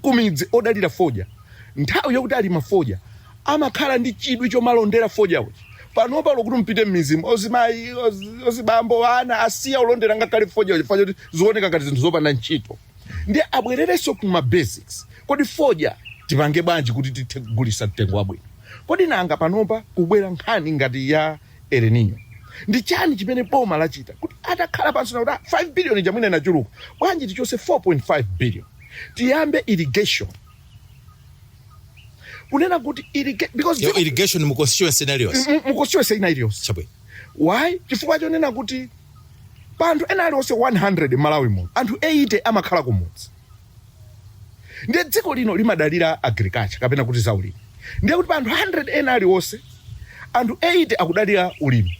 kumidzi odalira foja nthawi yokuti ali mafoja amakhala ndi chidwi chomalondera foja uchi. Panopa lokuti mpite m'mizimu ozimayi ozibambo ana asiya ulondera ngakhale foja uchi chifukwa choti zioneka ngati zinthu zopanda ntchito. Ndiye abwererenso kuma basics. Kodi foja tipange bwanji kuti tithe kugulisa mtengo wabwino? Kodi nanga panopa kubwera nkhani ngati ya El Nino ndi chani chimene boma lachita kuti atakhala pansi na kuti 5 billion jamwina inachuluka bwanji tichose 4.5 billion tiyambe irrigation. Kunena kuti because irrigation mu constituency scenarios. Mu constituency scenarios. Chabwe. Why? Chifukwa chonena kuti panthu ena aliwonse 100 Malawi muno anthu 80 amakhala kumudzi. Ndiye dziko lino limadalira agriculture kapena kuti zaulimi. Ndiye kuti panthu 100 ena aliwonse anthu 80 akudalira ulimi.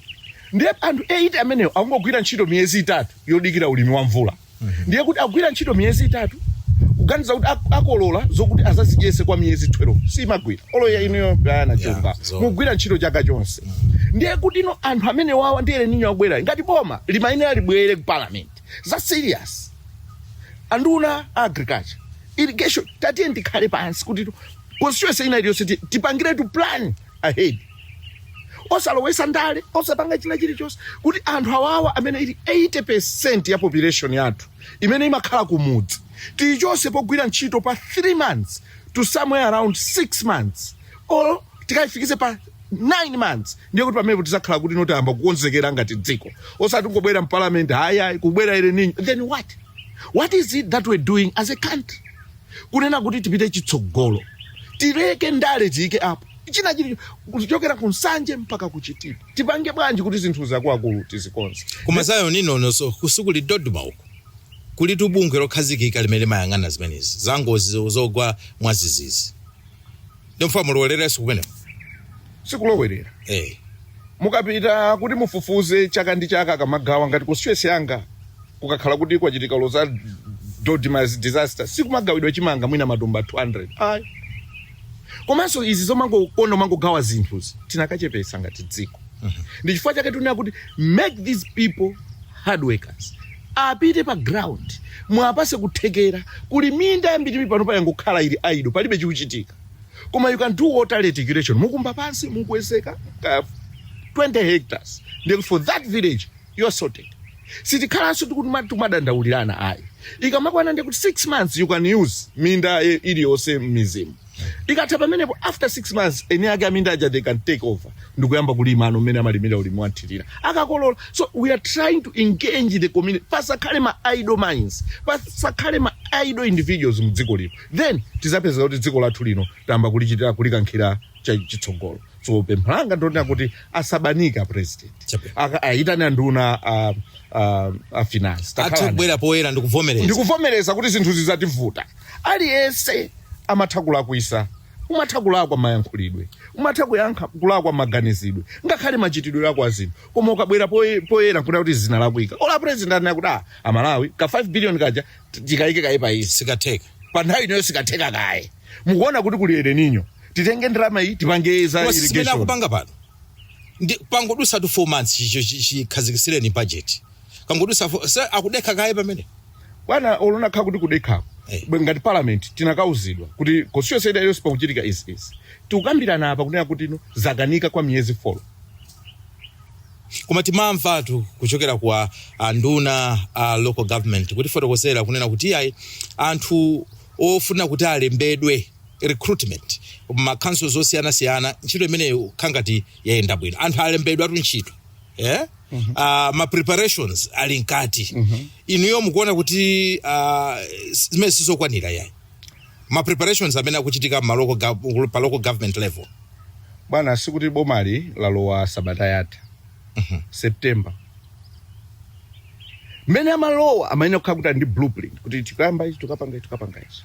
Ndiye anthu 80 amenewo akungogwira ntchito miyezi 3 yodikira ulimi wa mvula. Ndiye kuti akugwira ntchito miyezi 3 kuganiza kuti akolola zokuti azazidyese kwa miyezi 12 simagwira. Oloya inoyo bayana chonga mugwira ntchito chaka chonse. Ndiye kuti ino anthu amene wawa ndi El Nino abwera ngati boma limayenera libwere ku parliament. Za serious. Anduna agriculture irrigation tatiye ndikhale pansi kuti constituency ina iliyonse tipangire to plan ahead. Osalowesa ndale osapanga china chilichonse kuti anthu awawa amene ili 80% ya population yathu imene imakhala kumudzi tichose pogwira ntchito pa 3 months to somewhere around 6 months or tikaifikise pa 9 months. Ndiye kuti pamene tizakhala kuti notamba kukonzekera ngati dziko osati ngobwera mparliament haya kubwera El Nino. Then what is it that we're doing as a country? Kunena kuti tipite chitsogolo tireke ndale tiyike apo china chili kuchokera kunsanje mpaka kuchitipa tipange bwanji kuti zinthu zakwaku tizikonze. Koma zayo nino so kusukuli Dodoma uko kuli tubungwe lokhazikika limene mayang'ana zimenezi zangozi zogwa mwazizizi. Ndimfamu lowerereso kumene sikulowerera. Mukapita kuti mufufuze chaka ndi chaka kamagawa ngati constituency yanga kukakhala kuti kwachitika loza Dodima's disaster sikumagawidwa chimanga mwina matumba 200. Komanso izi zomangokondo mangogawa zinthuzi tinakachepesa ngati dziko. Ndi chifukwa chake tunena kuti make these people hard workers. Apite pa ground mwapase kuthekera kuli minda yambiri panopa yangokhala ili aido palibe chikuchitika. Koma you can do water irrigation mukumba pansi mukwezeka 20 hectares. Then for that village you are sorted. sitikhalanso tikumadandaulirana ayi ikamakwana ndi kuti 6 months you can use minda iliyonse m'mizimu ikatha pamenepo after 6 months ene ake aminda aja they can take over ndikuyamba kulima ano mmene amalimira ulimi wathirira akakolola. So we are trying to engage the community. Pasakhale ma idle minds, pasakhale ma idle individuals mdziko lino, then tizapeza kuti dziko lathu lino tamba kulichitira kulikankhira chitsogolo. So pemphanga ndonena kuti asabanika president aitane anduna a finance atabwera poyera ndikuvomereza kuti zinthu zizativuta. Aliyense amathakula kuisa umathakula kwa mayankhulidwe, umathakula kwa maganizidwe, ngakhale machitidwe yako azinthu. Koma ukabwera poyera kuti kuti zina lakwika ola president anena kuti amalawi ka 5 billion kaja tikaike kaye pa isi sikatheka pa nthawi ino sikatheka kaye. Mukuona kuti kuli El Nino, titenge ndalama iyi tipangeza irrigation akupanga pano ndi pangodusa 4 months chikhazikisireni budget kangodusa akudekha kaye pamene bwana olona kha kuti kudekhako ngati parliament tinakauzidwa kuti constituency yonse pakuchitika is tikukambirana apa kunena kuti ino zakanika kwa miyezi 4. Koma timamvatu kuchokera kwa nduna local government kuti fotokozera kunena kuti ayi anthu ofuna kuti alembedwe recruitment ma councils osiyana ntchito imeneyo khangati yayenda bwino, anthu alembedwa atu ntchito ma preparations ali nkati. Inuyo mukuona kuti zimene sizokwanira yayi ma preparations amene akuchitika pa local government level. Bwana sikuti bomali lalowa sabata yatha September mene amalowa amaina kukhala kuti ndi blueprint kuti tikayamba ichi tukapanga ichi.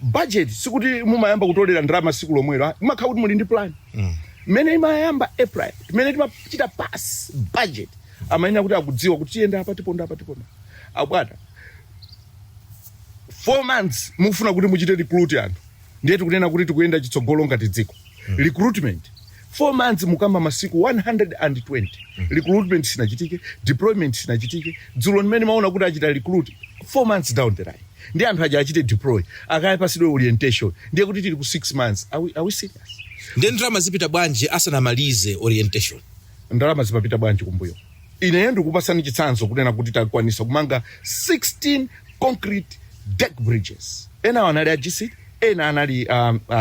Budget sikuti mumayamba kutolera ndalama siku lomwelo, imakhala kuti muli ndi plan. Mene imayamba April mene timachita pass budget amaina kuti akudziwa kuti tiyenda apa tiponda. Abwana 4 months mufuna kuti muchite recruit anthu ndiye tikunena kuti tikuyenda chitsogolo ngati dziko. Recruitment 4 months mukamba masiku 120 recruitment sinachitike, deployment sinachitike. Dzulo mmene maona kuti achita recruit 4 months down the line ndi anthu aja achite deploy akaye pasidwe orientation ndiye kuti tili ku 6 months. Are we serious? Ndi ndalama zipita bwanji asanamalize orientation? Ndalama zipapita bwanji kumbuyo. Ine ndikupasani chitsanzo kunena kuti takwanisa kumanga 16 concrete deck bridges. Ena anali AGC, ena anali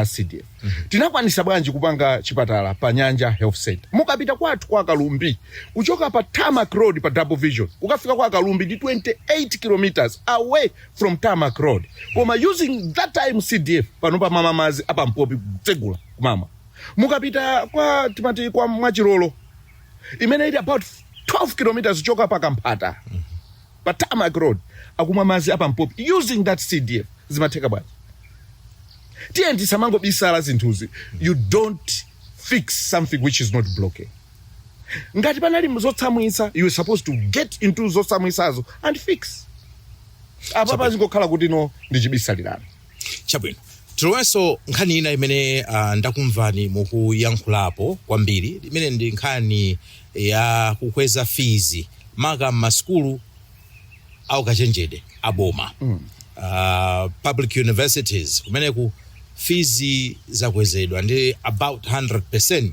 CDF. Tinakwanisa bwanji kupanga chipatala pa Nyanja Health Center. Mukapita kwathu kwa Kalumbi, kuchoka pa Tarmac Road pa Double Vision, ukafika kwa Kalumbi di 28 kilometers away from Tarmac Road. Koma using that time CDF panopa mama mazi apa mpopi kutsegula kumama. Mukapita kwa timati kwa Mwachirolo, imene ili about 12 kilometers kuchoka pa Kampata pa Tarmac Road akumwa mazi apa mpopi using that CDF zimatheka bwanji. TNT samango bisala zinthuzi. You don't fix something which is not blocking. Ngati panali mzotsamwisa, you are supposed to get into zotsamwisazo and fix. Apa pazingokhala kuti no ndichibisalirana. Chabwino. Tilowenso nkhani ina imene ndakumvani mukuyankhulapo kwambiri imene ndi nkhani ya kukweza fees maka maskulu au kachenjede aboma. Public universities kumeneku fees zakwezedwa ndi about 100%.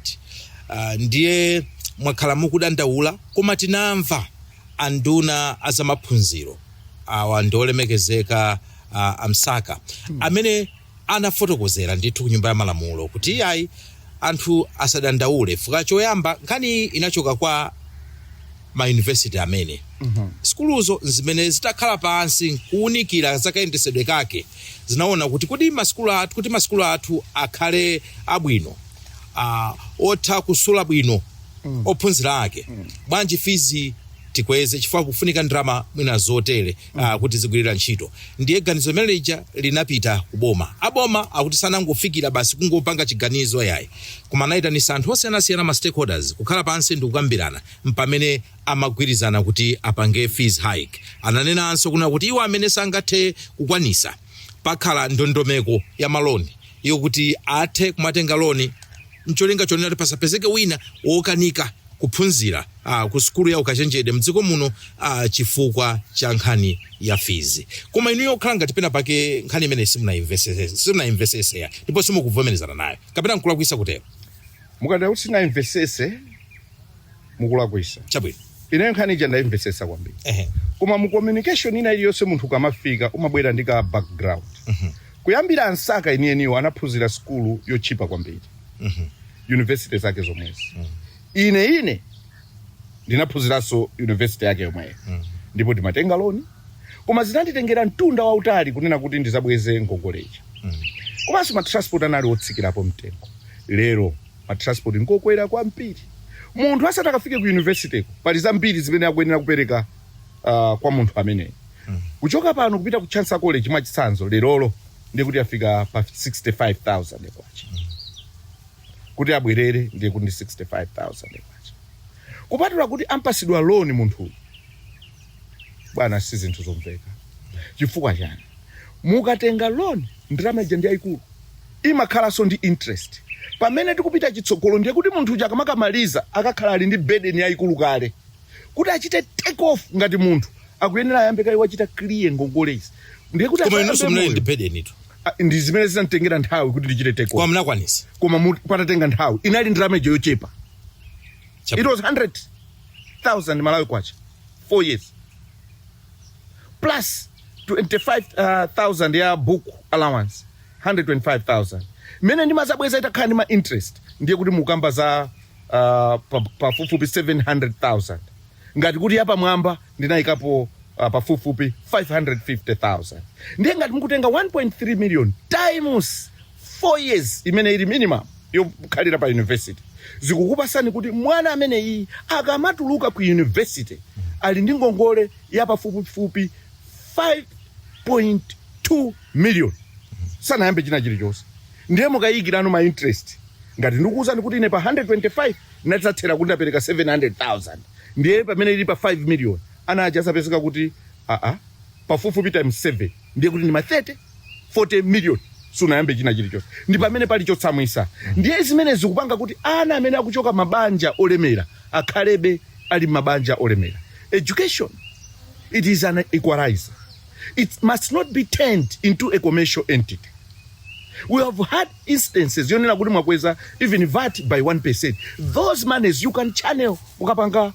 Ndiye mwakhala mukudandaula koma tinamva anduna azamaphunziro awa ndolemekezeka amsaka amene anafotokozera ndithu kunyumba ya malamulo kuti ayi anthu asadandaule fuka choyamba nkhani inachoka kwa ma university amene skuluzo zimene zitakhala pansi kuunikira zakayendesedwe kake zinaona kuti kuti maskulu athu akhale abwino otha kusula bwino ophunzira ake bwanji fees tikweze chifukwa kufunika ndalama mwina zotere kuti zigwirira ntchito. Ndiye ganizo manager linapita kuboma. Aboma akuti sanangofikira basi kungopanga chiganizo yayi. Koma naitanisa anthu osiyana ma stakeholders kukhala pansi ndi kukambirana mpamene amagwirizana kuti apange fees hike. Ananenanso kuna kuti iwo amene sangathe kukwanisa pakhala ndondomeko ya maloni iyo kuti athe kumatenga loni ncholinga chonena pasapezeke wina wokanika kuphunzira ku skulu ya ukachenjede mdziko muno chifukwa cha nkhani ya fees. Koma inuyo khala ngati pena pake nkhani imene simunainvestese ya ndipo simukuvomerezana nayo kapena nkulakwisa kutero. Mukada kuti sinainvestese mukulakwisa. Chabwino. Ine nkhani ija ndaimvesesa kwambiri. Koma mu communication ina iliyonse munthu kamafika umabwera ndi ka background. Kuyambira ansaka enieniwo anaphunzira skulu yochipa kwambiri. University zake zomwezi. Ine ndinaphunziranso university yake yomweyo. Ndipo ndimatenga loan. Koma zinanditengera mtunda wautali kunena kuti ndizabweze Ngongoleja. Komanso matransport anali otsikirapo mtengo. Lero matransport ngokwera kwambiri. Munthu asatakafike ku university pali zambiri zimene akuyenera kupereka kwa munthu ameneyo. Kuchoka pano kupita ku Chancellor College mwachitsanzo lerolo ndiye kuti afika pa 65,000 kwacha. Kuti abwerere ndiye kuti 65,000 kwacha. Kupatula kuti ampasidwa loan munthu. Bwana si zinthu zomveka. Chifukwa chani? Mukatenga loan ndalama ija ndi yaikulu. Imakhalanso ndi interest. Pamene tikupita chitsogolo ndiye kuti munthu uja akamakamaliza akakhala ali ndi burden yaikulu kale. Kuti achite take off ngati munthu akuyenera ayambe kai wachita clear Ngongolezi. Ndiye kuti koma inonso mnali ndi burden ito. Ndi zimene zinatengera nthawi kuti ndichite take off. Kwa mnakwanisa. Koma patatenga nthawi. Inali ndalama ija yochepa. It was 100,000 Malawi kwacha. 4 years. Plus 25,000 ya book allowance. 125,000. Mene ndimazabweza itakhala ndi ma interest. Ndiye kuti mukamba za pafupifupi 700,000. Ngati kuti yapa mwamba ndinayikapo pafupifupi 550,000. Ndiye ngati mukutenga 1.3 million times 4 years imene ili minimum yokhalira pa university. Zikukupasani kuti mwana amene iyi akamatuluka ku university ali ndi ngongole ya pafupifupi 5.2 million. Sana yambe china chilichonse. Ndiye mukayikirano ma interest. Ngati ndikuwuzani kuti ine pa 125 ndidzathera kuti ndapereka 700,000. Ndiye pamene ili pa 5 million. Ana aja asapezeka kuti pafupifupi times 7. Ndiye kuti ndi ma 40 million. Suna yambe china chilichonse. Ndi pamene pali chotsamwisa. Ndiye zimene zikupanga kuti ana amene akuchoka mabanja olemera akhalebe ali mabanja olemera. Education, it is an equalizer. It must not be turned into a commercial entity. We have had instances, yonena kuti mwakweza even VAT by 1%. Those monies you can channel ukapanga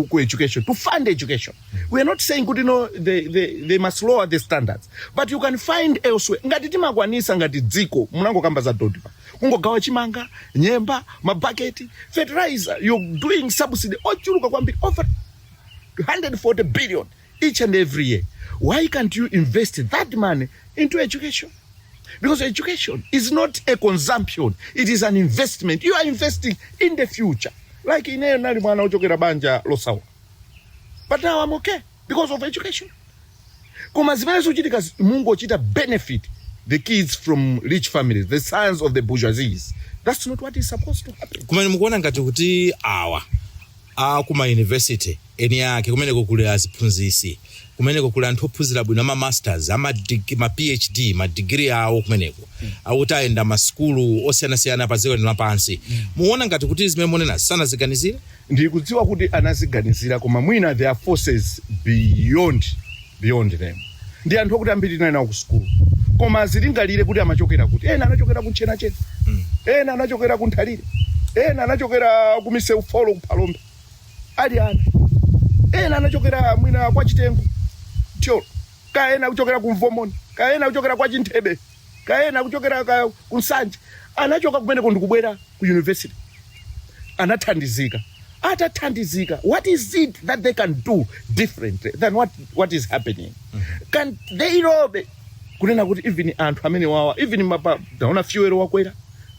ku education, to fund education. We are not saying good, they must lower the standards, but you can find elsewhere. Ngati timakwanisa ngati dziko munango kamba za dodipa. Kungogawa chimanga, nyemba, mabaketi, fertilizer, you're doing subsidy ochuluka kwambiri over 140 billion each and every year. Why can't you invest that money into education? Because education is not a consumption, it is an investment. You are investing in the future. Like ine nali mwana ochokera banja losawa. But now I'm okay because of education. Koma zimene zochitika Mungu ochita benefit the kids from rich families, the sons of the bourgeoisie. That's not what is supposed to happen. Kumene mukuona ngati kuti awa kuma university eni yake kumene kukule aziphunzisi, kumene kukule anthu ophunzira bwino ma masters, ma PhD, ma degree awo kumeneko. Awutayenda ma skulu osiyana-siyana pa dziko lapansi. Muona ngati kuti zimene monena sana ziganizira? Ndi kudziwa kuti anaziganizira koma mwina there are forces beyond them. Ndi anthu okuti ambiri nayo ku skulu. Koma zilingalire kuti amachokera kuti ena anachokera ku Chena, ena anachokera ku Nthalire, ena anachokera ku Misewu Folo ku Palombe. Ali ana. Ena anachokera mwina kwa Chitengo. Tyo. Kaena kuchokera ku Mvomoni, kaena kuchokera kwa Chinthebe, kaena kuchokera ku Nsanje. Anachoka kumene ndikubwera ku university. Anathandizika. Atathandizika. What is it that they can do differently than what is happening? Can they robe? Kunena kuti even anthu amene wawa, even mapa daona fuel wakwera.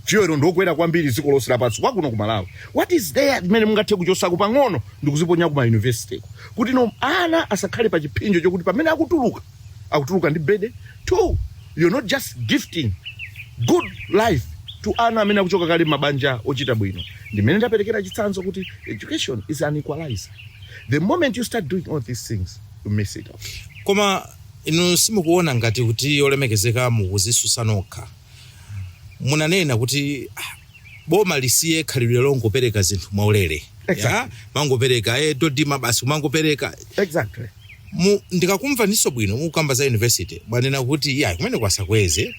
Fuel ndokwera kwambiri ziko losira patsu kwakuno ku Malawi. What is there mene mungathe kuchosa kupang'ono ndikuziponya ku university. Kuti no ana asakhale pa chipinjo chokuti pamene akutuluka ndi bede. Two, you're not just gifting good life to ana amene akuchoka kale mabanja ochita bwino. Ndimene ndaperekera chitsanzo kuti education is an equalizer. The moment you start doing all these things, you miss it off. Koma inu simukuona ngati kuti olemekezeka mukuzisusa nokha. Munanena kuti boma lisiye khalidwe longopereka zinthu mwaulere. Exactly. Mangopereka dodima basi mangopereka. Exactly. Ndikakumva niso bwino mukamba za university. Mwanena kuti kumene kwasakweze.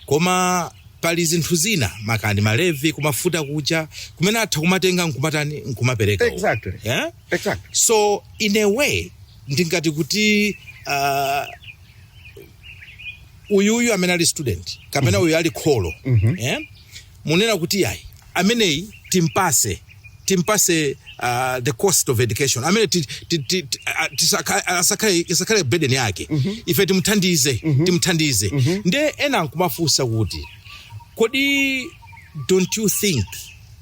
Koma pali zinthu zina makani malevi kumafuta kucha kumene atha kumatenga nkumapereka. Exactly. Yeah? Exactly. So in a way ndingati kuti uyu amene ali student kapena uyu ali kholo yeah? Munena kuti yayi ameneyi timpase the cost of education amene isakhale burden yake ife timthandize nde ena nkumafunsa kuti kodi don't you think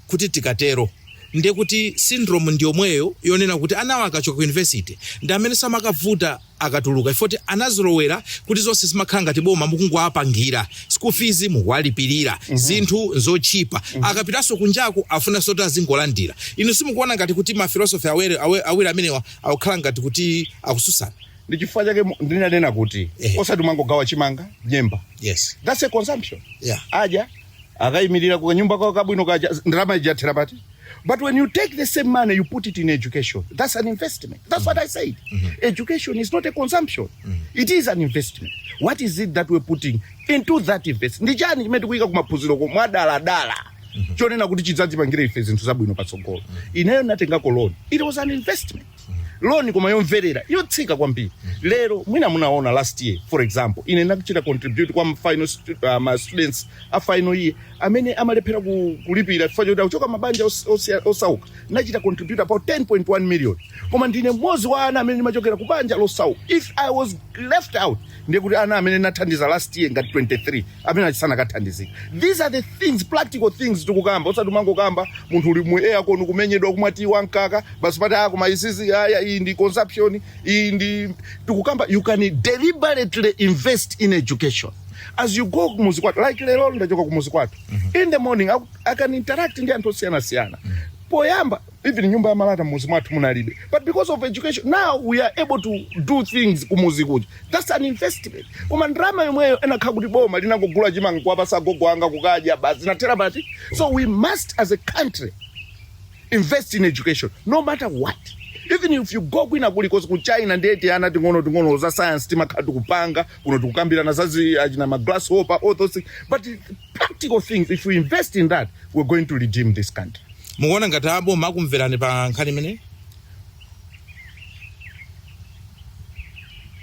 kuti tikatero ndiye kuti syndrome ndiyomweyo yonena kuti anawo akachoka ku university ndi amene samakavuta akatuluka ifoti anazolowera kuti zonse zimakhala ngati boma mukungowapangira school fees mukuwalipirira zinthu zochipa akapitanso kunjaku afuna soti azingolandira. Inu simukuona ngati kuti mafilosofi awiri amenewa akukhala ngati kuti akususana? Ndi chifukwa chake ndinanena kuti osati mangogawa chimanga nyemba. Yes, that's a consumption. Yeah, aja akayimirira ku nyumba kwa kabwino kaja ndalama ijathera pati. But when you take the same money, you put it in education. That's an investment. That's what I said. Education is not a consumption. It is an investment. What is it that we're putting into that investment? Ndijani chimene kuika kumapuziro ko mwadala chonena kuti chidzatipangire ife zinthu zabwino patsogolo. Ineyo natengako loan. It was an investment. Loan koma yomverera yotsika kwambiri. Lero mwina munaona last year for example ine nakuchita contribute kwa final my students a final year amene amalephera kulipira chifukwa choti akuchoka mabanja osauka nachita contribute about 10.1 million koma ndine mmodzi wa ana amene machokera kubanja losauka. If I was left out ndiye kuti ana amene nathandiza last year ngati 23 amene achisana kathandizika. These are the things, practical things tikukamba osati mangokamba munthu uli mu air kono kumenyedwa kumati wankaka basi pati akoma isizi aya iyi ndi consumption iyi ndi tukukamba. You can deliberately invest in education as you go kumuzi kwatu like lero ndachoka kumuzi kwatu in the morning I can interact ndi anthu osiyana poyamba even nyumba ya malata muzi mwathu munalibe but because of education now we are able to do things kumuzi kuja. That's an investment. Koma ndrama yomweyo enakhala kuti boma linangogula chimanga kuwapasa gogo anga kukadya basi natera pati. So we must as a country invest in education no matter what. Even if you go kwina kulikonse ku China ndeti ana ting'ono za science timakhala tikupanga kuno tikukambirana zazi achina ma grasshopper all those things, but practical things if we invest in that we're going to redeem this country. Mukuona ngati abo makumverani pa nkhani imene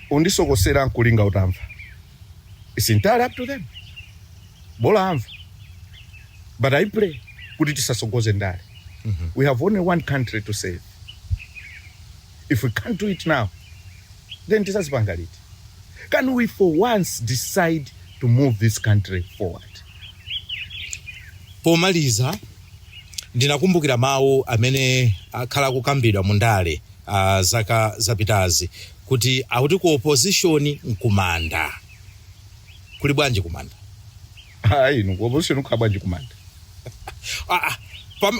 undisokosera nkulinga utamva. It's entirely up to them. Bola amva. But I pray kuti tisasogoze ndale. We have only one country to save. If we can't do it now, then tisazipanga liti. Can we for once decide to move this country forward? Pomaliza ndinakumbukira mawu amene akhala kukambidwa mundale zaka zapitazi kuti akuti ku opposition nkumanda. Kuli bwanji kumanda? Inu ku opposition kukhala bwanji kumanda?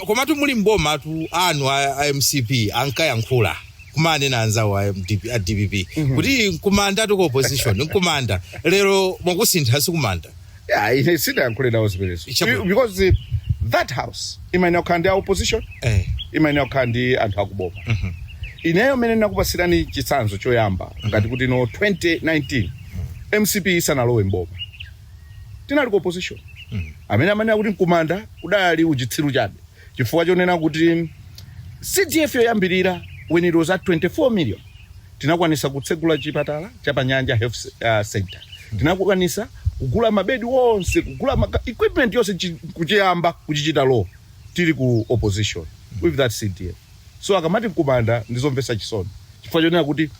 Komatu muli mboma tu anu a MCP ankayankhula kumane na anzawo a DPP kuti nkumanda tu ku opposition nkumanda lero mwakusintha sikumanda. Yeah, ine sidayankhule nawo ziperezo because that house imene ukhandi opposition imene ukhandi anthu akuboma. Ineyo mene nakupasirani chitsanzo choyamba ngati kuti no 2019 MCP isanalowe mboma tinali ku opposition amene amanena kuti nkumanda udali uchitsiru chabe chifukwa chonena kuti CDF yoyambirira when it was at 24 million tinakwanisa kutsegula chipatala chapanyanja health center, tinakwanisa kugula mabedi wonse kugula equipment yonse kuchiyamba kuchichita law tili ku opposition with that CDF. So akamati nkumanda ndizomvesa chisoni chifukwa chonena kuti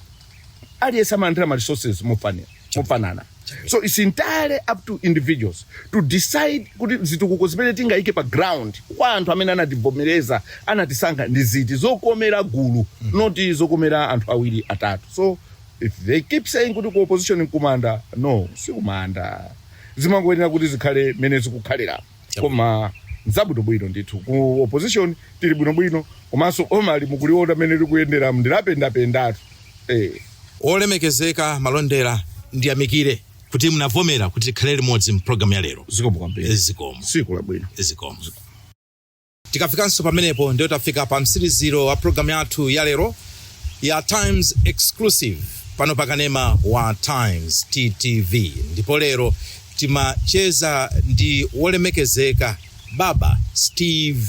aliyesa alandira ma resources mofanana. So it's entirely up to individuals to decide kuti zitukuko zimene tingaike pa ground kwa anthu amene anativomereza anatisankha ndi ziti zokomera gulu not zokomera anthu awiri atatu. So if they keep saying kuti ku opposition nkumanda, no, si kumanda. Zimangoyenera kuti zikhale mene zikukhalira. Koma nzabwino ndithu ku opposition tili bwino komanso omali mukuliona mene likuyendera ndilapendapendatu. Olemekezeka Malondera ndiyamikire kuti munavomera kuti tikhale limodzi mu program ya lero. Zikomo kwambiri. Zikomo. Siku labwino. Zikomo. Tikafikanso pamenepo ndio tafika pa msiriziro wa program yathu ya lero ya Times Exclusive pano pakanema wa Times TTV. Ndipo lero timacheza ndi wolemekezeka Baba Steve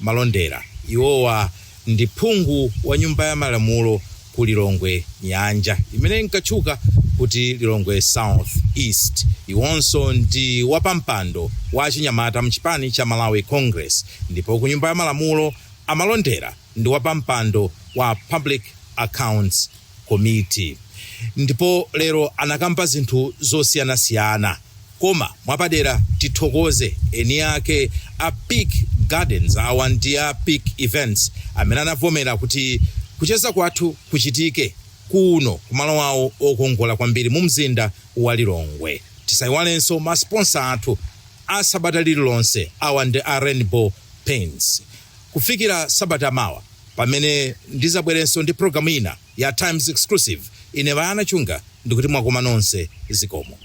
Malondera. Iwowa ndi phungu wa nyumba ya malamulo ku Lilongwe Nyanja, imene inkatchuka kuti Lilongwe South East. Iwonso ndi wapampando wa chinyamata mchipani cha Malawi Congress, ndipo ku nyumba ya malamulo Amalondera ndi wapampando wa Public Accounts Committee. Ndipo lero anakamba zinthu zosiyanasiyana, koma mwapadera tithokoze eni ake a Peak Gardens awa ndi a Peak Events amene anavomera kuti kucheza kwathu kuchitike kuno kumalo awo okongola kwambiri mu mzinda wa Lilongwe. Tisayiwalenso masponsa athu a sabata lililonse awa ndi a Rainbow Paints. Kufikira sabata mawa pamene ndizabwerenso ndi programu ina ya Times Exclusive, ine Vayana Chunga ndikuti mwakoma nonse zikomo.